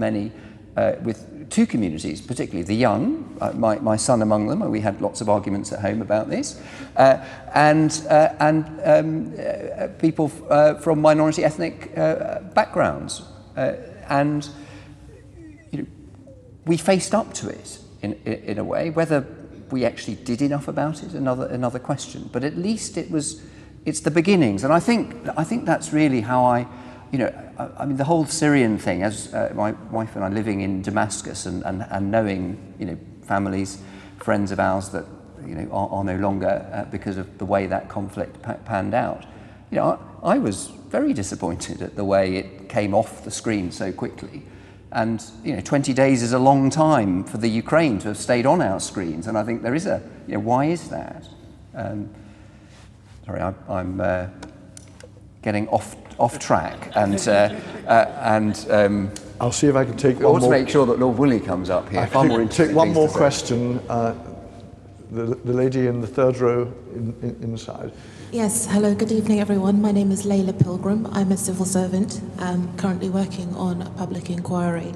with two communities, particularly the young, my son among them. We had lots of arguments at home about this, and people from minority ethnic backgrounds, and we faced up to it in a way. Whether we actually did enough about it, another question. But at least it's the beginnings, and I think that's really how I mean the whole Syrian thing, as my wife and I living in Damascus and knowing families, friends of ours that are no longer because of the way that conflict panned out. I was very disappointed at the way it came off the screen so quickly, and 20 days is a long time for the Ukraine to have stayed on our screens, and I think there is why is that? Sorry, I'm getting off track, and I'll see if I can take I want to make sure that Lord Woolley comes up here. Far more interesting take one things more to say. question. The lady in the third row inside. Yes, hello, good evening everyone. My name is Layla Pilgrim. I'm a civil servant, currently working on a public inquiry.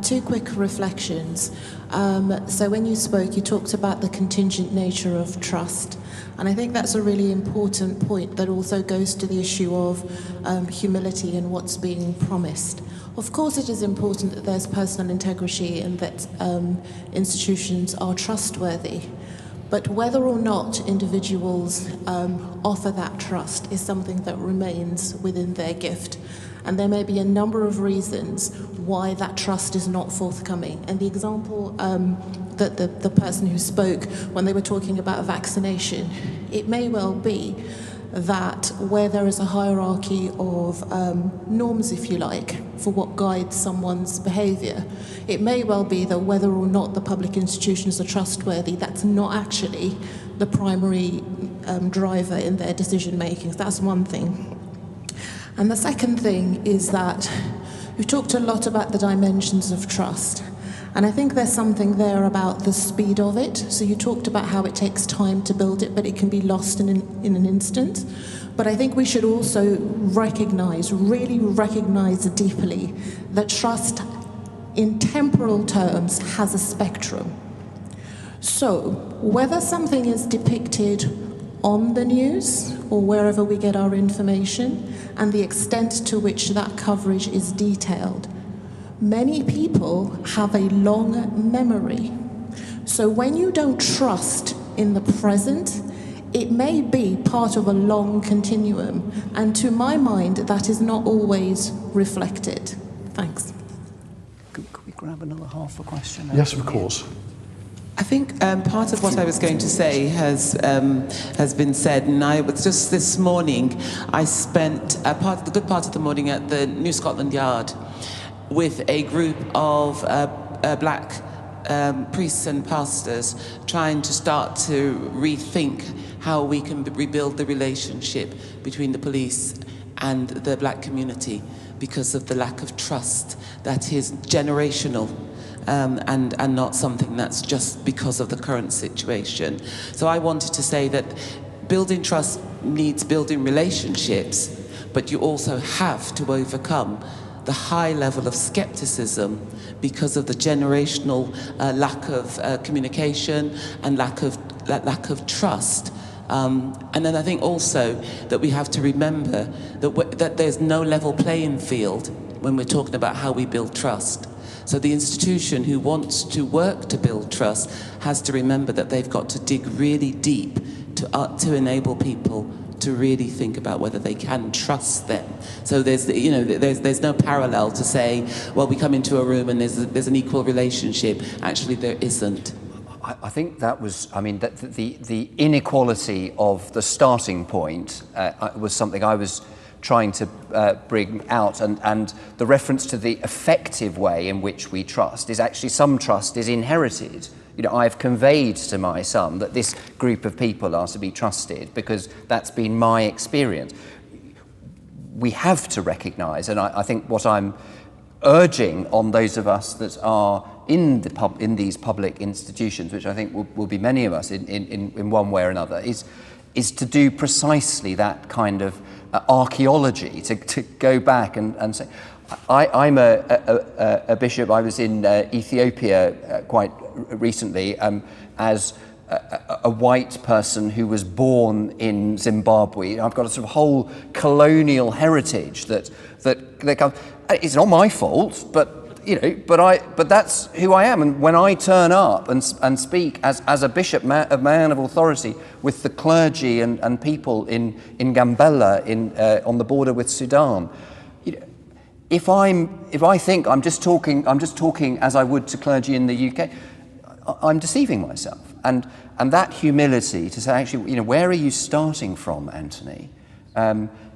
Two quick reflections. So when you spoke, you talked about the contingent nature of trust. And I think that's a really important point that also goes to the issue of humility and what's being promised. Of course, it is important that there's personal integrity and that institutions are trustworthy. But whether or not individuals offer that trust is something that remains within their gift. And there may be a number of reasons why that trust is not forthcoming. And the example that the person who spoke when they were talking about vaccination, it may well be that where there is a hierarchy of norms, if you like, for what guides someone's behaviour, it may well be that whether or not the public institutions are trustworthy, that's not actually the primary driver in their decision making. That's one thing. And the second thing is that we've talked a lot about the dimensions of trust. And I think there's something there about the speed of it. So you talked about how it takes time to build it, but it can be lost in an instant. But I think we should also really recognize deeply that trust in temporal terms has a spectrum. So whether something is depicted on the news or wherever we get our information, and the extent to which that coverage is detailed, many people have a long memory. So when you don't trust in the present, it may be part of a long continuum, and to my mind, that is not always reflected. Thanks. Could we grab another half a question? Yes, of course. I think part of what I was going to say has been said, and I was just this morning, I spent the good part of the morning at the New Scotland Yard with a group of black priests and pastors trying to start to rethink how we can rebuild the relationship between the police and the black community because of the lack of trust that is generational. And not something that's just because of the current situation. So I wanted to say that building trust needs building relationships, but you also have to overcome the high level of skepticism because of the generational lack of communication and lack of trust. And then I think also that we have to remember that there's no level playing field when we're talking about how we build trust. So the institution who wants to work to build trust has to remember that they've got to dig really deep to enable people to really think about whether they can trust them. So there's no parallel to say, well, we come into a room and there's an equal relationship. Actually, there isn't. I think that was, the inequality of the starting point was something I was trying to bring out, and the reference to the effective way in which we trust is actually some trust is inherited. I've conveyed to my son that this group of people are to be trusted because that's been my experience. We have to recognise, and I think what I'm urging on those of us that are in these public institutions, which I think will be many of us in one way or another, is to do precisely that kind of archaeology, to go back and say, I'm a bishop. I was in Ethiopia quite recently as a white person who was born in Zimbabwe. I've got a sort of whole colonial heritage that comes. It's not my fault, but that's who I am. And when I turn up and speak as a bishop, a man of authority with the clergy and people in Gambella on the border with Sudan, if I think I'm just talking as I would to clergy in the UK, I'm deceiving myself. And that humility to say, actually, where are you starting from, Anthony,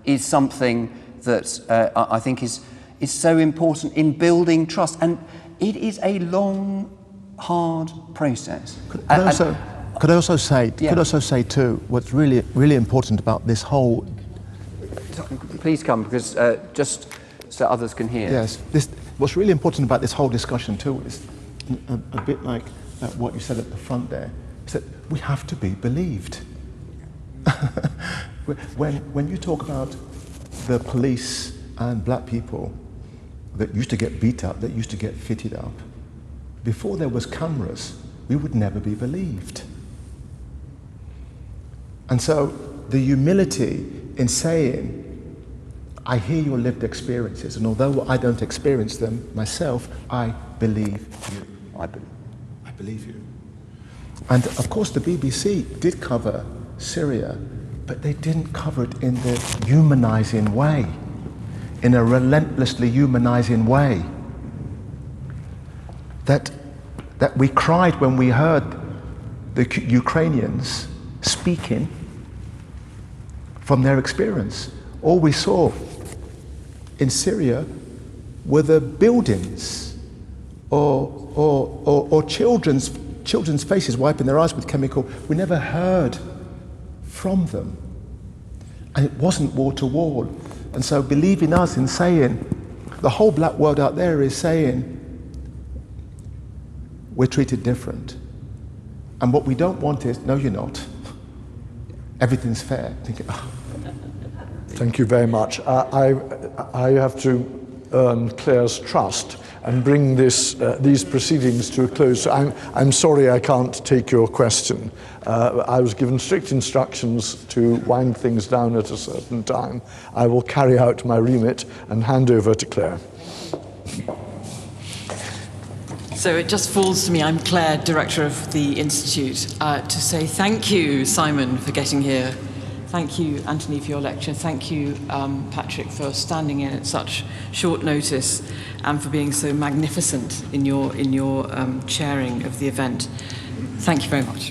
is something that I think is so important in building trust. And it is a long, hard process. Could I also say too, what's really, really important about this whole... Please come, because just so others can hear. Yes, what's really important about this whole discussion too is a bit like what you said at the front there, is that we have to be believed. When you talk about the police and black people that used to get beat up, that used to get fitted up, before there was cameras, we would never be believed. And so the humility in saying, I hear your lived experiences, and although I don't experience them myself, I believe you. I believe you. And of course the BBC did cover Syria, but they didn't cover it in the humanizing way, in a relentlessly humanizing way. That we cried when we heard the Ukrainians speaking from their experience. All we saw in Syria were the buildings or children's faces wiping their eyes with chemical. We never heard from them. And it wasn't wall to wall. And so believing us in saying, the whole black world out there is saying, we're treated different. And what we don't want is, no, you're not. Everything's fair. Thank you very much. I have to earn Claire's trust and bring these proceedings to a close. So I'm sorry I can't take your question. I was given strict instructions to wind things down at a certain time. I will carry out my remit and hand over to Claire. So it just falls to me, I'm Claire, Director of the Institute, to say thank you, Simon, for getting here. Thank you, Anthony, for your lecture. Thank you, Patrick, for standing in at such short notice and for being so magnificent in your chairing of the event. Thank you very much.